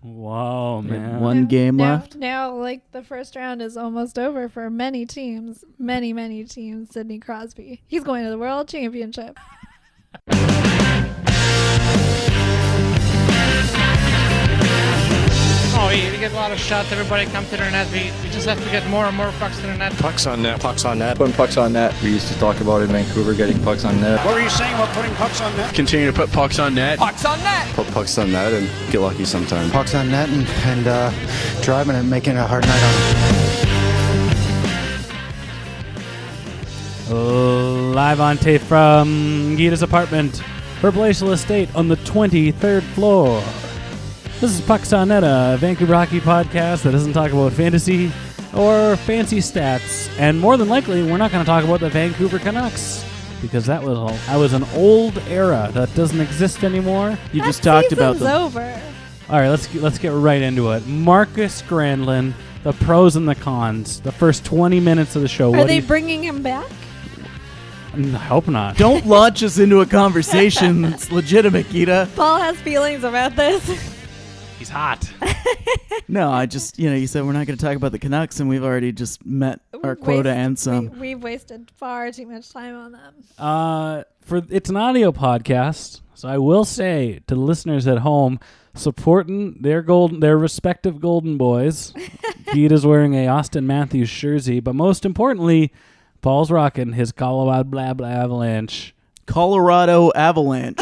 Whoa, man. One game left. Now, like, the first round is almost over for many teams. Many teams. Sidney Crosby. He's going to the World Championship. Oh, we get a lot of shots. Everybody come to their net. We just have to get more and more pucks to their net. Pucks on net. Pucks on net. Putting pucks on net. We used to talk about in Vancouver getting pucks on net. What were you saying about putting pucks on net? Continue to put pucks on net. Pucks on net! Put pucks on net and get lucky sometime. Pucks on net and driving and making a hard night on it. Live on tape from Geeta's apartment, her palatial estate on the 23rd floor. This is Pucks on Net, a Vancouver hockey podcast that doesn't talk about fantasy or fancy stats. And more than likely, we're not going to talk about the Vancouver Canucks because that was an old era that doesn't exist anymore. You just talked about them. Over. All right, let's get right into it. Marcus Granlund, the pros and the cons. The first 20 minutes of the show. Are they bringing him back? I hope not. Don't launch us into a conversation that's legitimate, Geeta. Paul has feelings about this. He's hot. No, I just, you said we're not going to talk about the Canucks, and we've already just met our quota and some. We've wasted far too much time on them. It's an audio podcast, so I will say to the listeners at home, supporting their respective Golden Boys. Geeta's wearing a Austin Matthews jersey, but most importantly, Paul's rocking his Colorado Avalanche. Colorado Avalanche.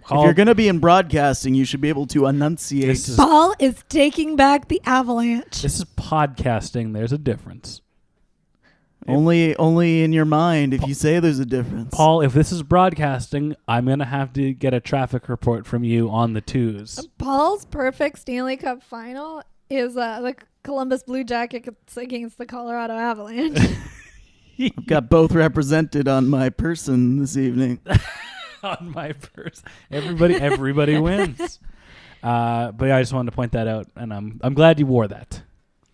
If you're going to be in broadcasting, you should be able to enunciate. Paul is taking back the Avalanche. This is podcasting. There's a difference. Only in your mind if you say there's a difference. Paul, if this is broadcasting, I'm going to have to get a traffic report from you on the twos. Paul's perfect Stanley Cup final is the Columbus Blue Jackets against the Colorado Avalanche. I've got both represented on my person this evening. On my purse. Everybody wins. But yeah, I just wanted to point that out, and I'm glad you wore that.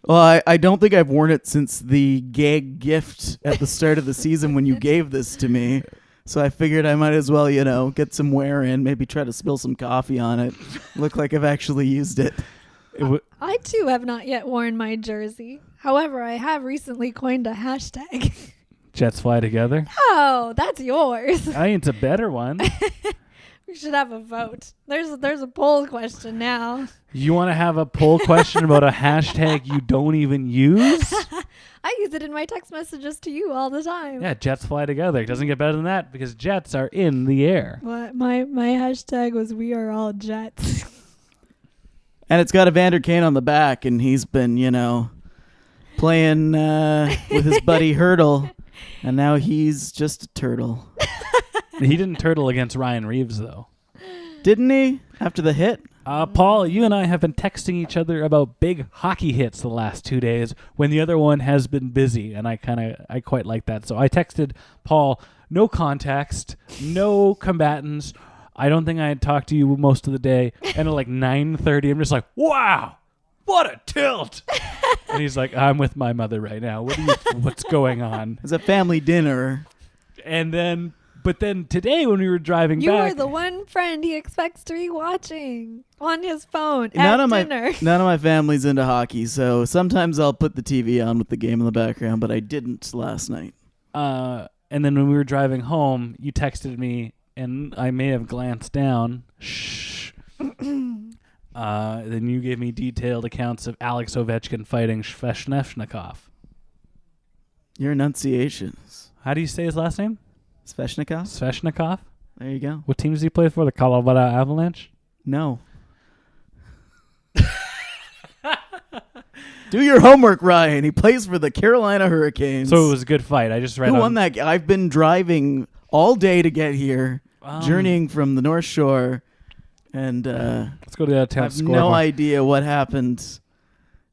Well, I don't think I've worn it since the gag gift at the start of the season when you gave this to me. So I figured I might as well, get some wear in, maybe try to spill some coffee on it. Look like I've actually used it. I too have not yet worn my jersey. However, I have recently coined a hashtag. Jets fly together? Oh, that's yours. I think it's a better one. We should have a vote. There's a poll question now. You want to have a poll question about a hashtag you don't even use? I use it in my text messages to you all the time. Yeah, Jets fly together. It doesn't get better than that because Jets are in the air. What? My hashtag was we are all Jets. And it's got Evander Kane on the back, and he's been, playing with his buddy Hurdle, and now he's just a turtle. He didn't turtle against Ryan Reeves, though. Didn't he? After the hit? Paul, you and I have been texting each other about big hockey hits the last 2 days when the other one has been busy, and I quite like that. So I texted Paul, no context, no combatants. I don't think I had talked to you most of the day. And at like 9:30, I'm just like, wow, what a tilt. And he's like, I'm with my mother right now. What's going on? It's a family dinner. But then today when we were driving back. You were the one friend he expects to be watching on his phone at dinner. None of my family's into hockey, so sometimes I'll put the TV on with the game in the background, but I didn't last night. And then when we were driving home, you texted me, and I may have glanced down. Shh. Then you gave me detailed accounts of Alex Ovechkin fighting Sveshnikov. Your enunciations. How do you say his last name? Sveshnikov? There you go. What team does he play for? The Colorado Avalanche? No. Do your homework, Ryan. He plays for the Carolina Hurricanes. So it was a good fight. I just read Who won that? I've been driving all day to get here, journeying from the North Shore, and let's go to the town. I have no idea what happened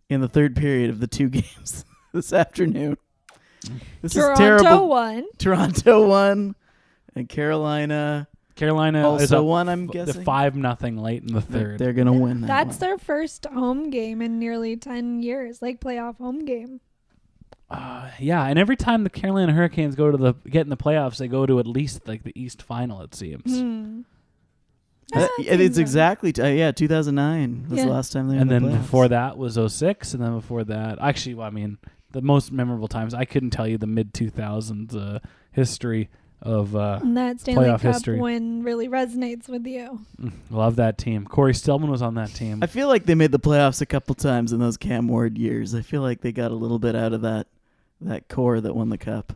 in the third period of the two games this afternoon. This is terrible. Toronto won. Toronto won, and Carolina also is won, I'm guessing. 5-0 late in the third. They're going to win that That's one. their first home game in nearly 10 years, like playoff home game. Yeah, and every time the Carolina Hurricanes get in the playoffs, they go to at least like the East Final, it seems. It's exactly 2009 was the last time they were And in the then playoffs. before that was 06, and then before that, actually, well, I mean, the most memorable times, I couldn't tell you the mid-2000s history of And that Stanley playoff Cup history. win really resonates with you. Love that team. Corey Stillman was on that team. I feel like they made the playoffs a couple times in those Cam Ward years. I feel like they got a little bit out of that core that won the cup.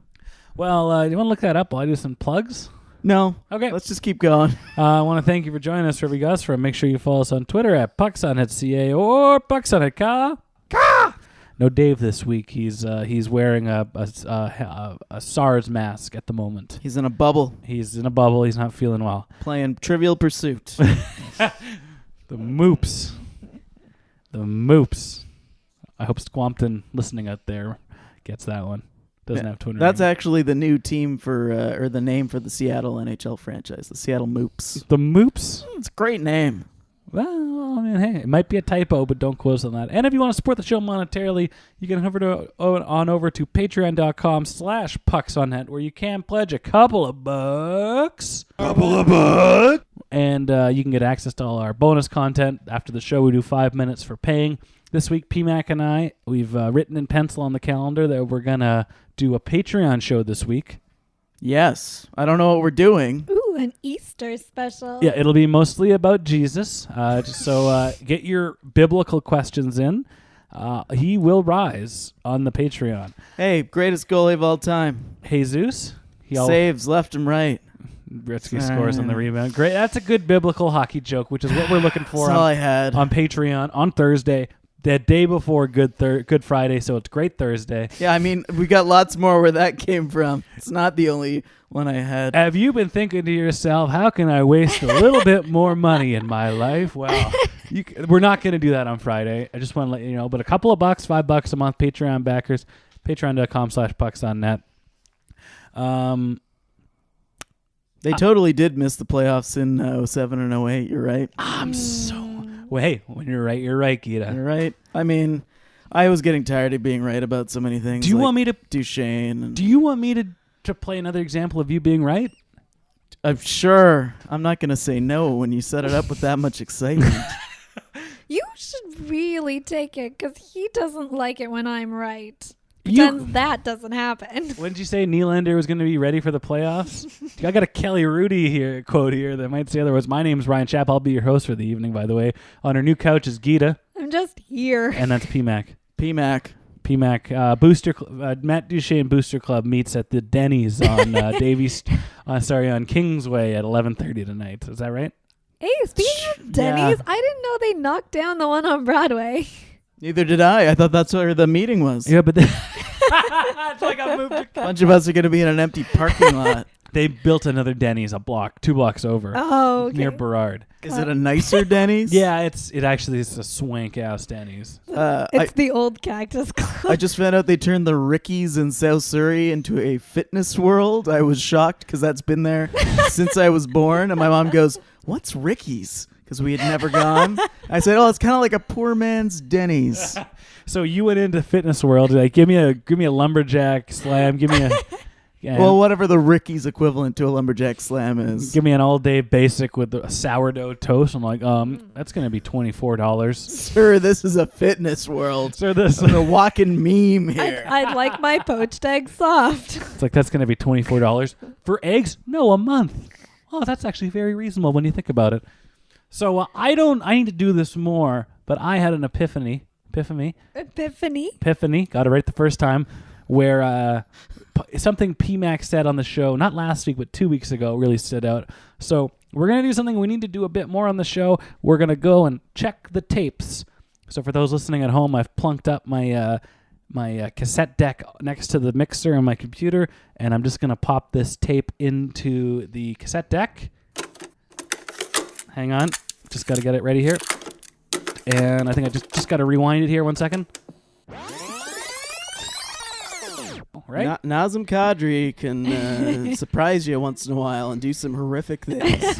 Well, you want to look that up while I do some plugs? No. Okay. Let's just keep going. I want to thank you for joining us, wherever you guys from. Make sure you follow us on Twitter at PucksOnHeadCA or PucksOnHeadCa. No Dave this week. He's wearing a SARS mask at the moment. He's in a bubble. He's in a bubble. He's not feeling well. Playing Trivial Pursuit. The Moops. The Moops. I hope Squampton listening out there gets that one. Doesn't have Twitter. That's anymore. actually the new team or the name for the Seattle NHL franchise, the Seattle Moops. The Moops? It's a great name. Well, I mean, hey, it might be a typo, but don't quote us on that. And if you want to support the show monetarily, you can head over to patreon.com/pucksonnet, where you can pledge a couple of bucks. And you can get access to all our bonus content. After the show, we do 5 minutes for paying. This week, P Mac and I, we've written in pencil on the calendar that we're going to do a Patreon show this week. Yes. I don't know what we're doing. Ooh, an Easter special. Yeah, it'll be mostly about Jesus. So get your biblical questions in. He will rise on the Patreon. Hey, greatest goalie of all time. Jesus. Saves left and right. Gretzky scores on the rebound. Great. That's a good biblical hockey joke, which is what we're looking for That's all I had. on Patreon on Thursday. The day before Good Friday, so it's Great Thursday. Yeah, I mean, we got lots more where that came from. It's not the only one I had. Have you been thinking to yourself, how can I waste a little bit more money in my life? Well, we're not going to do that on Friday. I just want to let you know. But a couple of bucks, $5 a month, Patreon backers, patreon.com/pucksonnet. They totally did miss the playoffs in 07 and 08. You're right. I'm so... Well, hey, when you're right, Geeta. You're right. I mean, I was getting tired of being right about so many things. Do you want me to... Duchesne. Do you want me to play another example of you being right? I'm sure. I'm not going to say no when you set it up with that much excitement. You should really take it, because he doesn't like it when I'm right. Pretends that doesn't happen. When did you say Nylander was going to be ready for the playoffs? I got a Kelly Rudy quote here that might say otherwise. My name's Ryan Chapp. I'll be your host for the evening, by the way. On our new couch is Geeta. I'm just here. And that's P Mac. P Mac. Matt Duchesne Booster Club meets at the Denny's on on Kingsway at 11:30 tonight. Is that right? Hey, speaking of Denny's, I didn't know they knocked down the one on Broadway. Neither did I. I thought that's where the meeting was. Yeah, but it's like I moved. A bunch of us are going to be in an empty parking lot. They built another Denny's 2 blocks over. Oh, okay. Near Burrard. Is it a nicer Denny's? Yeah, it actually is a swank ass Denny's. It's the old Cactus Club. I just found out they turned the Ricky's in South Surrey into a fitness world. I was shocked because that's been there since I was born. And my mom goes, "What's Ricky's?" Because we had never gone. I said, "Oh, it's kind of like a poor man's Denny's." So you went into Fitness World, like give me a lumberjack slam, give me a well, whatever the Ricky's equivalent to a lumberjack slam is. Give me an all-day basic with a sourdough toast. I'm like, that's gonna be $24. Sir, this is a fitness world. Sir, this is a walking meme here. I'd like my poached egg soft. It's like that's gonna be $24 for eggs. No, a month. Oh, that's actually very reasonable when you think about it. So I need to do this more, but I had an epiphany. Got it right the first time, where something P-Mac said on the show, not last week, but 2 weeks ago, really stood out. So we're going to do something we need to do a bit more on the show. We're going to go and check the tapes. So for those listening at home, I've plunked up my cassette deck next to the mixer on my computer, and I'm just going to pop this tape into the cassette deck. Hang on. Just got to get it ready here. And I think I just got to rewind it here 1 second. Right? Nazem Kadri can surprise you once in a while and do some horrific things. And that'll be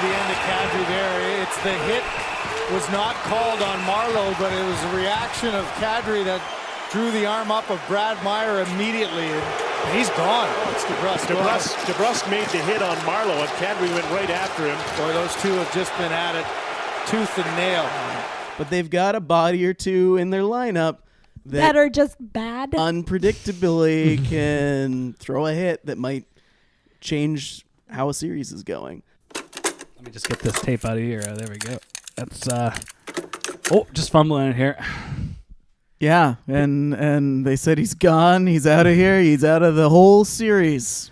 the end of Kadri there. It's the hit was not called on Marleau, but it was a reaction of Kadri that drew the arm up of Brad Meyer immediately. And He's gone. It's DeBrusque. DeBrusque made the hit on Marlowe, and Kadri went right after him. Or those two have just been at it tooth and nail. But they've got a body or two in their lineup that are just bad. Unpredictably can throw a hit that might change how a series is going. Let me just get this tape out of here. There we go. That's just fumbling it here. Yeah, and they said he's gone. He's out of here. He's out of the whole series.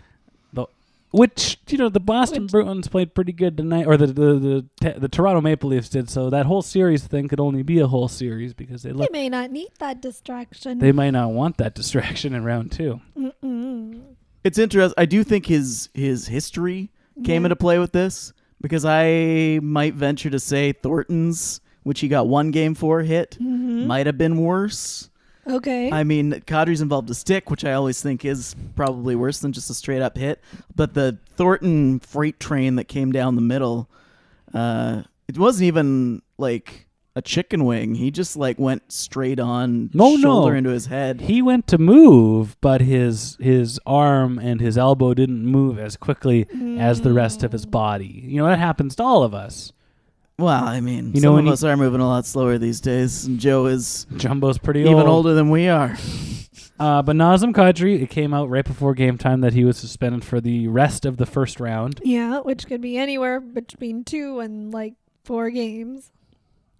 Which the Boston Bruins played pretty good tonight, or the Toronto Maple Leafs did. So that whole series thing could only be a whole series because they may not need that distraction. They might not want that distraction in round 2. Mm-mm. It's interesting. I do think his history came into play with this because I might venture to say Thornton's, which he got 1 game for, hit, might have been worse. Okay. I mean, Kadri's involved a stick, which I always think is probably worse than just a straight-up hit. But the Thornton freight train that came down the middle, it wasn't even like a chicken wing. He just went straight on shoulder into his head. He went to move, but his arm and his elbow didn't move as quickly as the rest of his body. That happens to all of us. Well, I mean, some of us are moving a lot slower these days, and Jumbo's pretty even old. older than we are. But Nazem Kadri, it came out right before game time that he was suspended for the rest of the first round. Yeah, which could be anywhere between 2 and 4 games.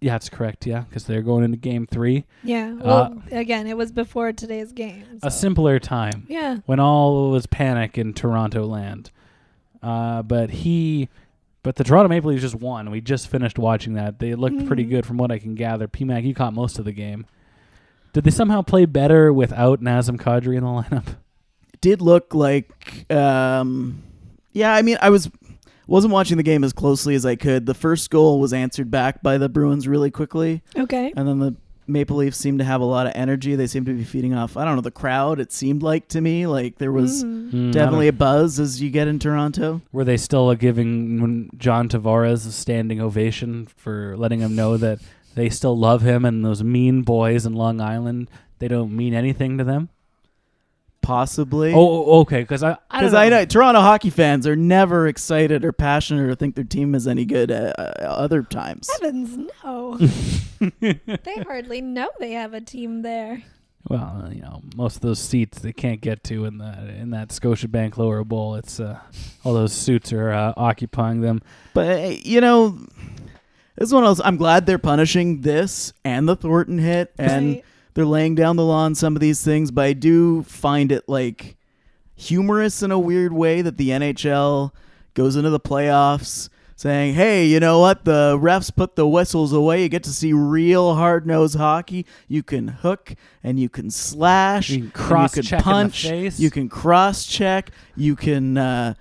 Yeah, that's correct, yeah, because they're going into game 3. Yeah, well, again, it was before today's game. So. A simpler time. Yeah. When all was panic in Toronto land. But the Toronto Maple Leafs just won. We just finished watching that. They looked pretty good from what I can gather. P Mac, you caught most of the game. Did they somehow play better without Nazem Kadri in the lineup? It did look like, I mean, I wasn't watching the game as closely as I could. The first goal was answered back by the Bruins really quickly. Okay. And then the Maple Leafs seemed to have a lot of energy. They seemed to be feeding off, I don't know, the crowd. It seemed like to me like there was definitely a buzz as you get in Toronto. Were they still giving John Tavares a standing ovation for letting him know that they still love him and those mean boys in Long Island, they don't mean anything to them? Possibly. Oh, okay. Because I know Toronto hockey fans are never excited or passionate or think their team is any good at other times. Heavens, no. They hardly know they have a team there. Well, most of those seats they can't get to in that Scotiabank Lower Bowl. It's all those suits are occupying them. But this is one of those. I'm glad they're punishing this and the Thornton hit and. They're laying down the law on some of these things, but I do find it humorous in a weird way that the NHL goes into the playoffs saying, hey, you know what? The refs put the whistles away. You get to see real hard-nosed hockey. You can hook and you can slash. You can cross-check punch. In the face. You can cross-check. You can,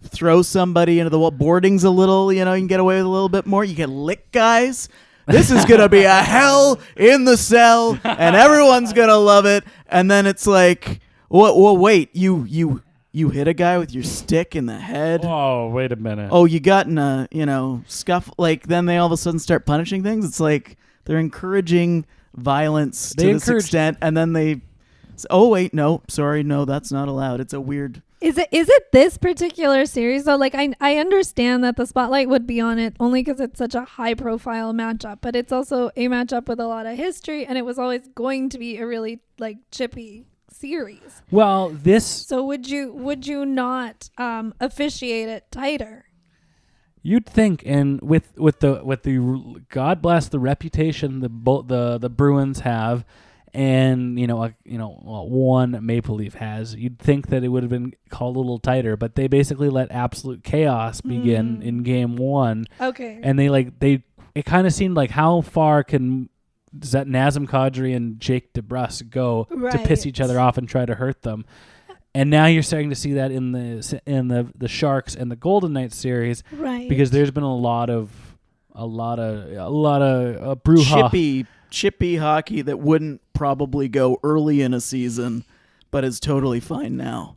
throw somebody into the wall. Boarding's a little, you can get away with a little bit more. You can lick guys. This is going to be a hell in the cell, and everyone's going to love it. And then it's like, well, wait, you hit a guy with your stick in the head? Oh, wait a minute. Oh, you got in a, scuff. Then they all of a sudden start punishing things. It's like they're encouraging violence to this extent, and then they, oh, wait, no, sorry, no, that's not allowed. It's a weird... Is it this particular series though? I understand that the spotlight would be on it only because it's such a high profile matchup, but it's also a matchup with a lot of history, and it was always going to be a really chippy series. Well, So would you not officiate it tighter? You'd think, and with the God bless the reputation the Bruins have. And one Maple Leaf has. You'd think that it would have been called a little tighter, but they basically let absolute chaos begin in game 1. Okay. And it kind of seemed like how far does that Nazem Kadri and Jake DeBrusque go to piss each other off and try to hurt them? And now you're starting to see that in the Sharks and the Golden Knights series, right? Because there's been a lot of brouhaha. Chippy hockey that wouldn't probably go early in a season, but is totally fine now.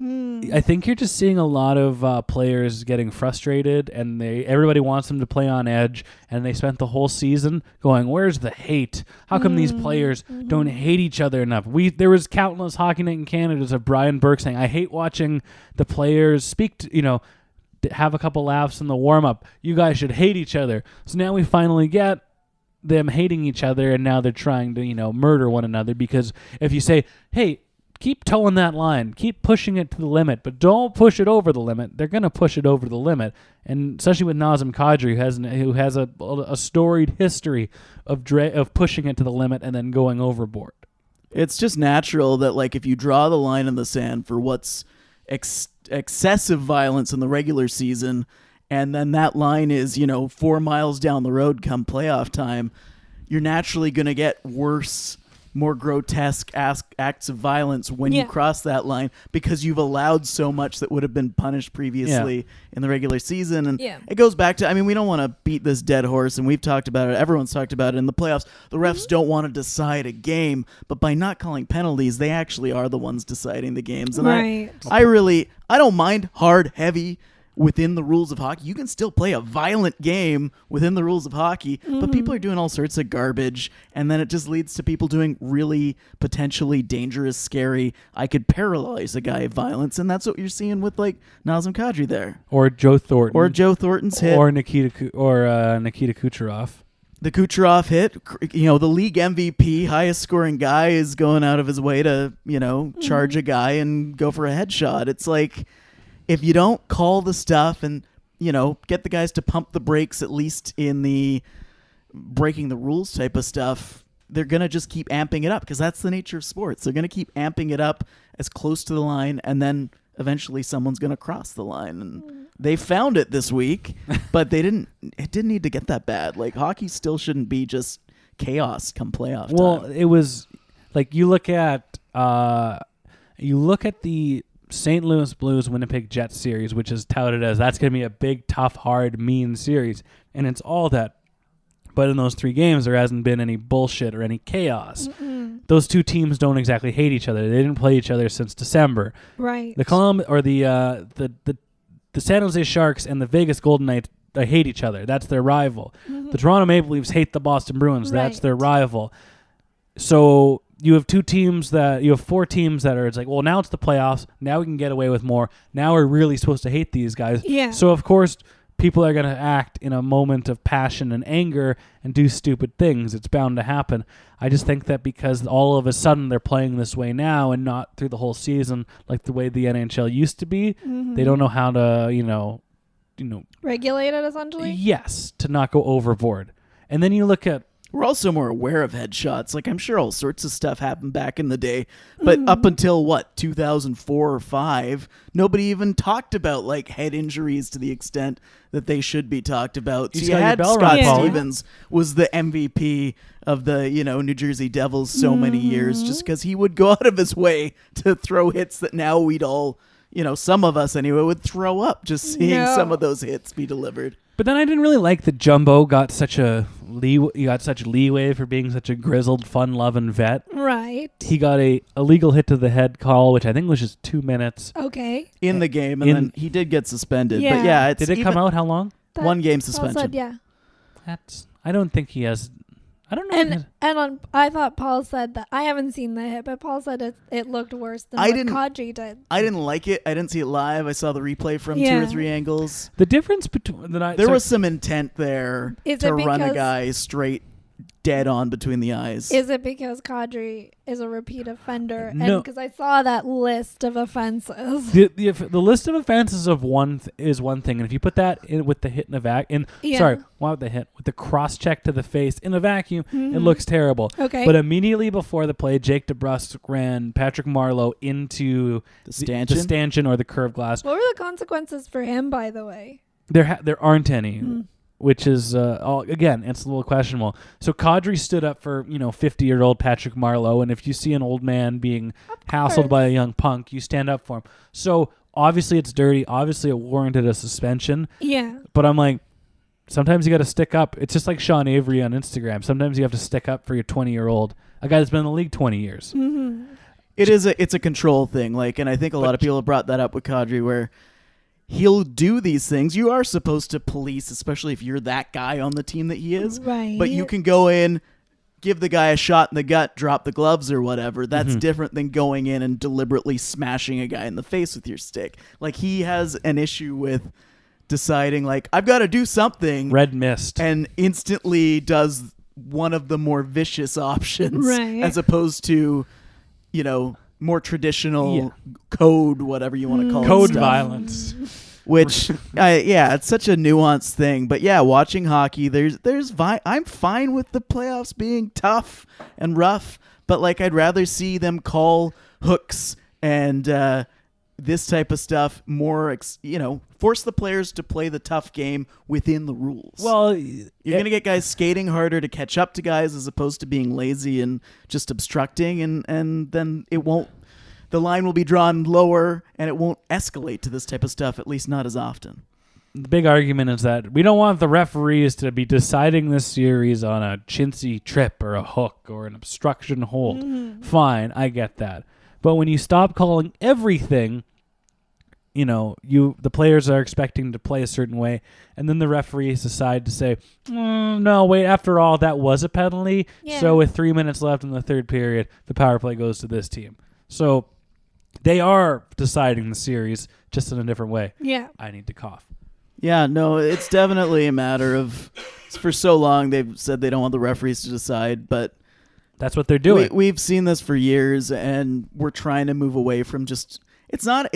I think you're just seeing a lot of players getting frustrated, and everybody wants them to play on edge, and they spent the whole season going, where's the hate? How come these players don't hate each other enough? There was countless Hockey Night in Canada's of Brian Burke saying, I hate watching the players speak to, have a couple laughs in the warm-up. You guys should hate each other. So now we finally get them hating each other, and now they're trying to, murder one another, because if you say, hey, keep towing that line, keep pushing it to the limit, but don't push it over the limit, they're going to push it over the limit. And especially with Nazem Kadri, who has a storied history of pushing it to the limit and then going overboard. It's just natural that, like, if you draw the line in the sand for what's excessive violence in the regular season, and then that line is, 4 miles down the road come playoff time, you're naturally going to get worse, more grotesque acts of violence when you cross that line, because you've allowed so much that would have been punished previously in the regular season. And it goes back to, we don't want to beat this dead horse, and we've talked about it. Everyone's talked about it in the playoffs. The refs don't want to decide a game, but by not calling penalties, they actually are the ones deciding the games. And I don't mind hard, heavy, within the rules of hockey. You can still play a violent game within the rules of hockey, but people are doing all sorts of garbage, and then it just leads to people doing really potentially dangerous, scary, I could paralyze a guy violence, and that's what you're seeing with, like, Nazem Kadri there. Or Joe Thornton. Or Joe Thornton's hit. Or Nikita Kucherov. The Kucherov hit, the league MVP, highest scoring guy, is going out of his way to, charge a guy and go for a headshot. It's like, if you don't call the stuff and, get the guys to pump the brakes, at least in the breaking the rules type of stuff, they're going to just keep amping it up, because that's the nature of sports. They're going to keep amping it up as close to the line, and then eventually someone's going to cross the line. And they found it this week, but it didn't need to get that bad. Like, hockey still shouldn't be just chaos come playoff time. Well, it was like, you look at the St. Louis Blues Winnipeg Jets series, which is touted as that's going to be a big, tough, hard, mean series, and it's all that. But in those 3 games, there hasn't been any bullshit or any chaos. Those two teams don't exactly hate each other. They didn't play each other since December. Right. The San Jose Sharks and the Vegas Golden Knights, they hate each other. That's their rival. The Toronto Maple Leafs hate the Boston Bruins. Right. That's their rival. So you have 4 teams that are, it's like, well, now it's the playoffs. Now we can get away with more. Now we're really supposed to hate these guys. Yeah. So, of course, people are going to act in a moment of passion and anger and do stupid things. It's bound to happen. I just think that because all of a sudden they're playing this way now and not through the whole season like the way the NHL used to be, they don't know how to, regulate it, essentially? Yes, to not go overboard. And then you look at, we're also more aware of headshots. Like, I'm sure all sorts of stuff happened back in the day, but up until 2004 or 5, nobody even talked about, like, head injuries to the extent that they should be talked about. So you had Scott Stevens was the MVP of the, New Jersey Devils so many years, just because he would go out of his way to throw hits that now we'd all, some of us anyway, would throw up just seeing some of those hits be delivered. But then I didn't really like that Jumbo got such leeway for being such a grizzled, fun-loving vet. Right. He got a illegal hit to the head call, which I think was just 2 minutes. Okay. In the game, and then he did get suspended. Yeah. But yeah, did it come out how long? 1 game suspension. Paul said, yeah. I don't think he has. I don't know. I thought Paul said that. I haven't seen the hit, but Paul said it looked worse than what Kadri did. I didn't like it. I didn't see it live. I saw the replay from 2 or 3 angles. The difference between there was some intent there to run a guy straight dead on between the eyes. Is it because Kadri is a repeat offender? No. And because I saw that list of offenses. The list of offenses is one thing, and if you put that in with the hit in a vacuum, with the cross check to the face in a vacuum, it looks terrible. Okay. But immediately before the play, Jake DeBrusk ran Patrick Marleau into the stanchion or the curved glass. What were the consequences for him, by the way? There aren't any. Which is, again, it's a little questionable. So Kadri stood up for, 50-year-old Patrick Marleau, and if you see an old man being hassled by a young punk, you stand up for him. So obviously it's dirty. Obviously it warranted a suspension. Yeah. But I'm like, sometimes you got to stick up. It's just like Sean Avery on Instagram. Sometimes you have to stick up for your 20-year-old, a guy that's been in the league 20 years. It's a control thing. And I think a lot of people have brought that up with Kadri, where he'll do these things. You are supposed to police, especially if you're that guy on the team that he is. Right. But you can go in, give the guy a shot in the gut, drop the gloves or whatever. That's different than going in and deliberately smashing a guy in the face with your stick. He has an issue with deciding, I've got to do something. Red mist. And instantly does one of the more vicious options, right, as opposed to, more traditional code, whatever you want to call it. Code violence. Which, it's such a nuanced thing. But watching hockey, I'm fine with the playoffs being tough and rough, but I'd rather see them call hooks and this type of stuff more, force the players to play the tough game within the rules. Well, you're going to get guys skating harder to catch up to guys as opposed to being lazy and just obstructing, and then the line will be drawn lower and it won't escalate to this type of stuff, at least not as often. The big argument is that we don't want the referees to be deciding this series on a chintzy trip or a hook or an obstruction hold. Fine, I get that. But when you stop calling everything, the players are expecting to play a certain way, and then the referees decide to say, no, wait, after all, that was a penalty. Yeah. So with 3 minutes left in the third period, the power play goes to this team. So they are deciding the series just in a different way. Yeah. I need to cough. Yeah, no, it's definitely a matter of, for so long they've said they don't want the referees to decide, but that's what they're doing. We've seen this for years, and we're trying to move away from just... It's not.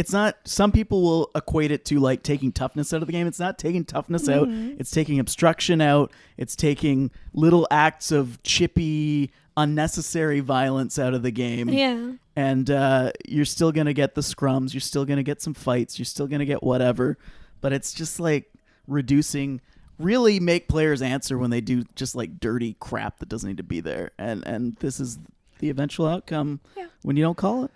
Some people will equate it to taking toughness out of the game. It's not taking toughness out. It's taking obstruction out. It's taking little acts of chippy, unnecessary violence out of the game. Yeah. And you're still going to get the scrums. You're still going to get some fights. You're still going to get whatever. But it's just reducing, really make players answer when they do just dirty crap that doesn't need to be there. And this is the eventual outcome when you don't call it.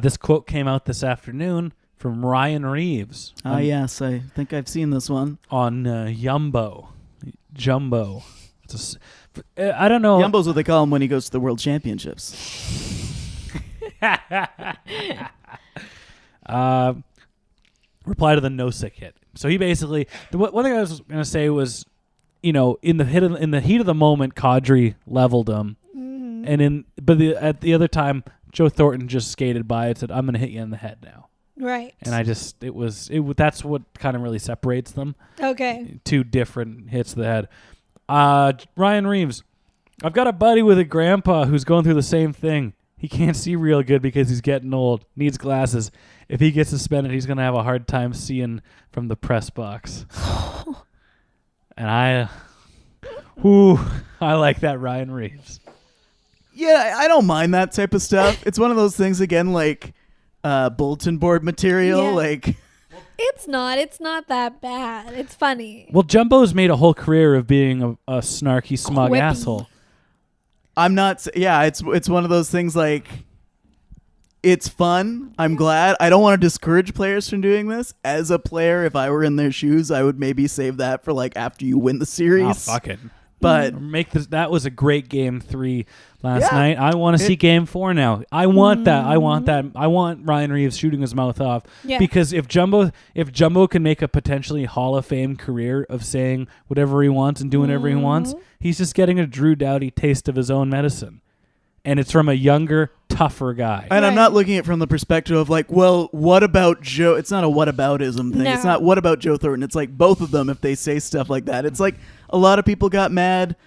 This quote came out this afternoon from Ryan Reeves. Yes, I think I've seen this one. On Jumbo. I don't know. Jumbo's what they call him when he goes to the World Championships. Reply to the no-sick hit. So he basically... One thing I was going to say was, in the heat of the moment, Kadri leveled him. And at the other time... Joe Thornton just skated by and said, I'm going to hit you in the head now. Right. And that's what kind of really separates them. Okay. Two different hits to the head. Ryan Reeves, I've got a buddy with a grandpa who's going through the same thing. He can't see real good because he's getting old, needs glasses. If he gets suspended, he's going to have a hard time seeing from the press box. And I like that Ryan Reeves. Yeah, I don't mind that type of stuff. It's one of those things, again, bulletin board material. Yeah. It's not that bad. It's funny. Well, Jumbo's made a whole career of being a snarky, smug Quippy. asshole. I'm not... Yeah, it's one of those things it's fun. I'm glad. I don't want to discourage players from doing this. As a player, if I were in their shoes, I would maybe save that for after you win the series. Oh, fuck it. But that was a great game 3 last night. I want to see game 4 now. I want that. I want Ryan Reeves shooting his mouth off. Yeah. Because if Jumbo can make a potentially Hall of Fame career of saying whatever he wants and doing whatever he wants, he's just getting a Drew Doughty taste of his own medicine. And it's from a younger, tougher guy. And I'm not looking at it from the perspective of what about Joe? It's not a whataboutism thing. No. It's not what about Joe Thornton. It's both of them if they say stuff like that. It's a lot of people got mad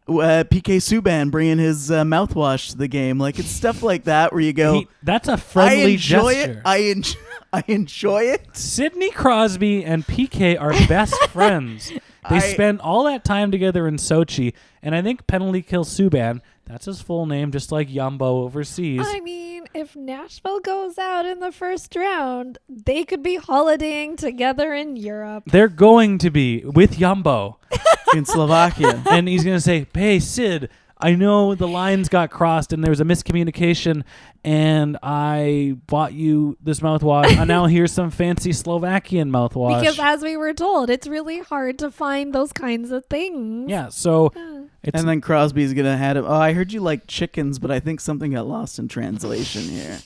PK Subban bringing his mouthwash to the game. It's stuff like that where you go, that's a friendly gesture. gesture. I enjoy it. Sidney Crosby and PK are best friends. They spend all that time together in Sochi, and I think penalty kill Subban. That's his full name, just like Yumbo overseas. I mean, if Nashville goes out in the first round, they could be holidaying together in Europe. They're going to be with Yumbo in Slovakia. And he's going to say, hey, Sid, I know the lines got crossed and there was a miscommunication and I bought you this mouthwash and now here's some fancy Slovakian mouthwash. Because as we were told, it's really hard to find those kinds of things. Yeah, so... And then Crosby's going to have him, I heard you like chickens, but I think something got lost in translation here.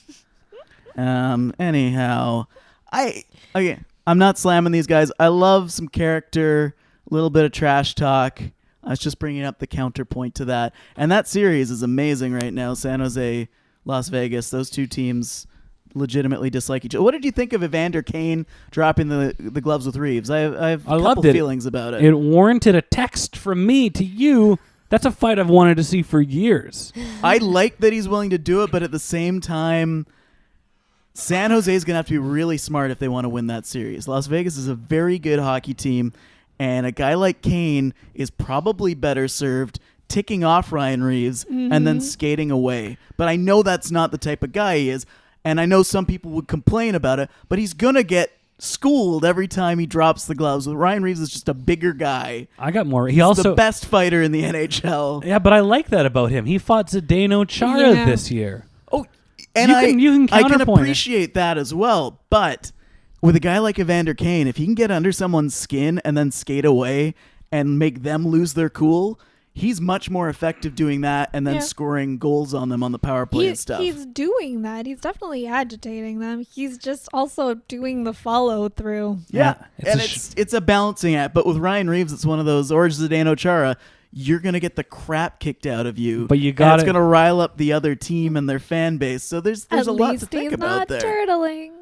Anyhow, I'm not slamming these guys. I love some character, a little bit of trash talk. I was just bringing up the counterpoint to that. And that series is amazing right now. San Jose, Las Vegas, those two teams legitimately dislike each other. What did you think of Evander Kane dropping the gloves with Reeves? I have a couple feelings about it. It warranted a text from me to you. That's a fight I've wanted to see for years. I like that he's willing to do it, but at the same time, San Jose is going to have to be really smart if they want to win that series. Las Vegas is a very good hockey team, and a guy like Kane is probably better served ticking off Ryan Reeves and then skating away. But I know that's not the type of guy he is, and I know some people would complain about it, but he's going to get schooled every time he drops the gloves. Ryan Reeves is just a bigger guy. I got more. He's also the best fighter in the NHL. Yeah, but I like that about him. He fought Zdeno Chara this year. Oh, and I can appreciate that as well. But with a guy like Evander Kane, if he can get under someone's skin and then skate away and make them lose their cool, he's much more effective doing that and then scoring goals on them on the power play and stuff. He's doing that. He's definitely agitating them. He's just also doing the follow through. Yeah, it's a balancing act. But with Ryan Reeves, it's one of those, or Zdeno Chara, you're going to get the crap kicked out of you. But it's going to rile up the other team and their fan base. So there's a lot to think about there. Turtling.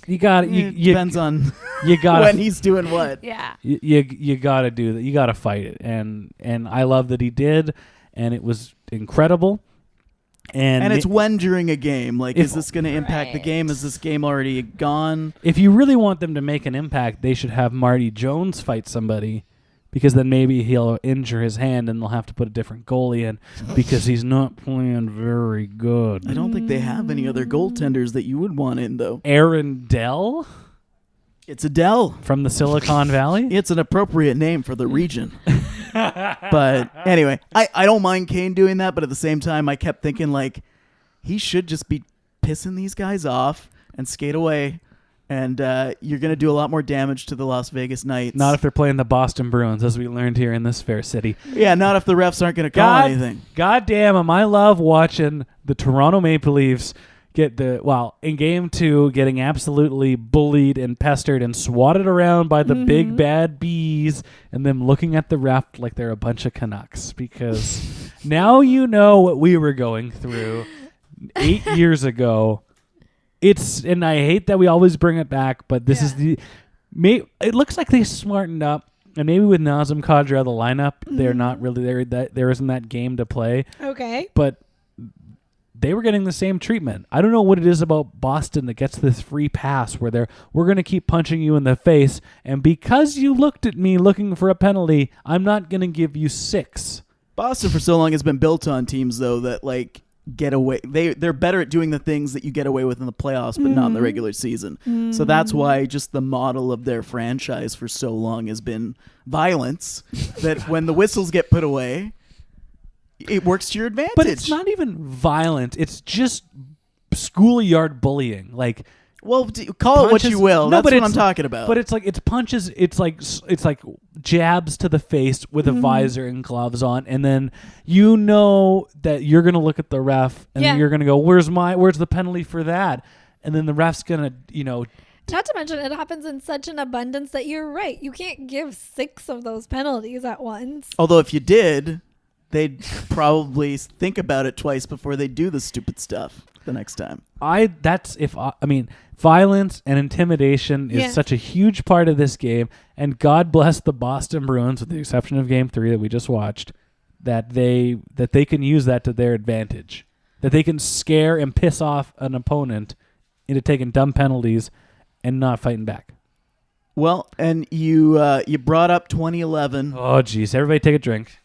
You got it depends on when he's doing what. Yeah. You got to do that. You got to fight it. And I love that he did, and it was incredible. And it's when during a game. Like, is this going to impact the game? Is this game already gone? If you really want them to make an impact, they should have Marty Jones fight somebody, because then maybe he'll injure his hand and they'll have to put a different goalie in because he's not playing very good. I don't think they have any other goaltenders that you would want in, though. Aaron Dell? It's a Dell. From the Silicon Valley? It's an appropriate name for the region. But anyway, I don't mind Kane doing that, but at the same time, I kept thinking, like, he should just be pissing these guys off and skate away. And you're going to do a lot more damage to the Las Vegas Knights. Not if they're playing the Boston Bruins, as we learned here in this fair city. Yeah, not if the refs aren't going to call anything. God damn them. I love watching the Toronto Maple Leafs in Game 2, getting absolutely bullied and pestered and swatted around by the big bad bees, and them looking at the ref like they're a bunch of Canucks. Because now you know what we were going through 8 years ago. And I hate that we always bring it back, but this is it looks like they smartened up, and maybe with Nazem Kadri out of the lineup, they're not really there. There isn't that game to play. Okay. But they were getting the same treatment. I don't know what it is about Boston that gets this free pass where we're going to keep punching you in the face, and because you looked at me looking for a penalty, I'm not going to give you 6. Boston for so long has been built on teams, though, that like get away. They're better at doing the things that you get away with in the playoffs, but not in the regular season. So that's why just the model of their franchise for so long has been violence. That when the whistles get put away, it works to your advantage. But it's not even violent. It's just schoolyard bullying. Like, well, call it what you will. That's what I'm talking about. But it's punches. It's like jabs to the face with a visor and gloves on, and then you know that you're gonna look at the ref and you're gonna go, "Where's the penalty for that?" And then the ref's gonna, Not to mention, it happens in such an abundance that you're right. You can't give 6 of those penalties at once. Although if you did, they'd probably think about it twice before they do the stupid stuff the next time. Violence and intimidation is such a huge part of this game, and God bless the Boston Bruins, with the exception of Game 3 that we just watched, that they can use that to their advantage, that they can scare and piss off an opponent into taking dumb penalties and not fighting back. Well, and you brought up 2011. Oh, geez. Everybody take a drink.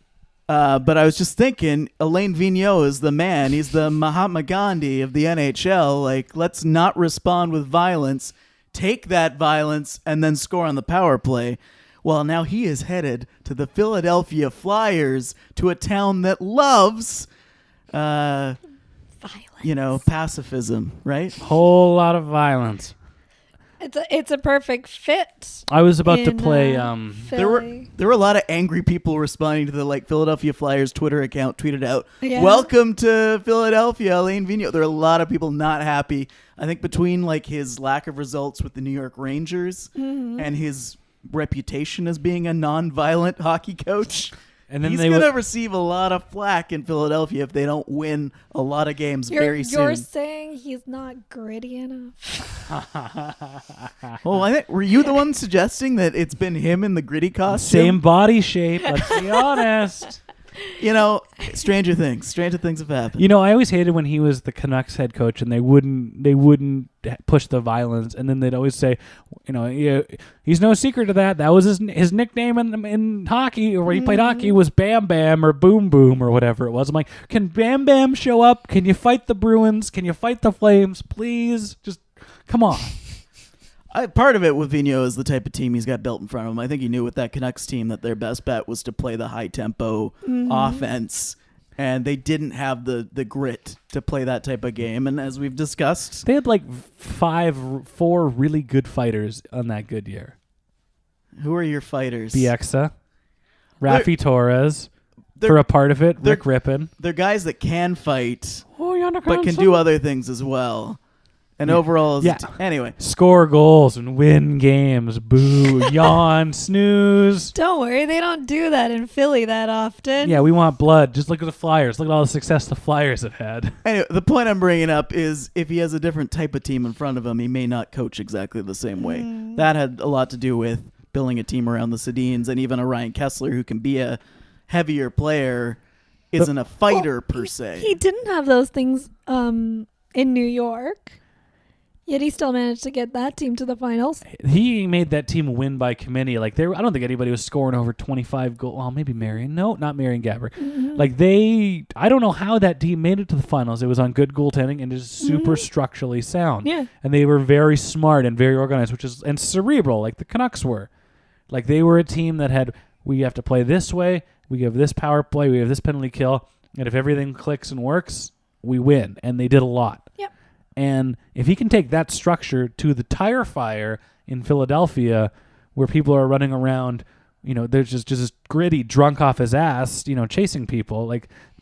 But I was just thinking, Alain Vigneault is the man. He's the Mahatma Gandhi of the NHL. Like, let's not respond with violence. Take that violence and then score on the power play. Well, now he is headed to the Philadelphia Flyers, to a town that loves, violence. Pacifism, right? Whole lot of violence. It's a perfect fit. I was about to in, play. There were Philly. a lot of angry people responding to the Philadelphia Flyers Twitter account tweeted out, Yeah. "Welcome to Philadelphia, Alain Vigneault." There are a lot of people not happy. I think between his lack of results with the New York Rangers and his reputation as being a non-violent hockey coach, and then he's going to receive a lot of flack in Philadelphia if they don't win a lot of games very soon. You're saying he's not gritty enough? Oh, I think were you the one suggesting that it's been him in the gritty costume? Same body shape. Let's be honest. Stranger things have happened. I always hated when he was the Canucks head coach and they wouldn't push the violence, and then they'd always say, he's no secret to that. That was his nickname in hockey, or when he played hockey, was Bam Bam or Boom Boom or whatever it was. I'm like, can Bam Bam show up? Can you fight the Bruins? Can you fight the Flames? Please, just come on. Part of it with Vigneault is the type of team he's got built in front of him. I think he knew with that Canucks team that their best bet was to play the high-tempo offense, and they didn't have the grit to play that type of game. And as we've discussed, They had 4 really good fighters on that good year. who are your fighters? Bieksa, Rafi Torres, they're- for a part of it, they're- Rick Rippon. They're guys that can fight, But but can do other things as well. And overall, anyway. Score goals and win games. Boo, yawn, snooze. Don't worry, they don't do that in Philly that often. Yeah, we want blood. Just look at the Flyers. Look at all the success the Flyers have had. Anyway, the point I'm bringing up is if he has a different type of team in front of him, he may not coach exactly the same way. That had a lot to do with building a team around the Sedins, and even a Ryan Kessler, who can be a heavier player, isn't a fighter per se. He didn't have those things in New York. Yet he still managed to get that team to the finals. He made that team win by committee. I don't think anybody was scoring over 25 goals. Well, maybe Marion. No, not Marion Gabbert. I don't know how that team made it to the finals. It was on good goaltending and just super structurally sound. Yeah. And they were very smart and very organized, and cerebral, like the Canucks were. They were a team that we have to play this way, we have this power play, we have this penalty kill, and if everything clicks and works, we win. And they did a lot. Yep. And if he can take that structure to the tire fire in Philadelphia, where people are running around, there's just gritty, drunk off his ass, chasing people,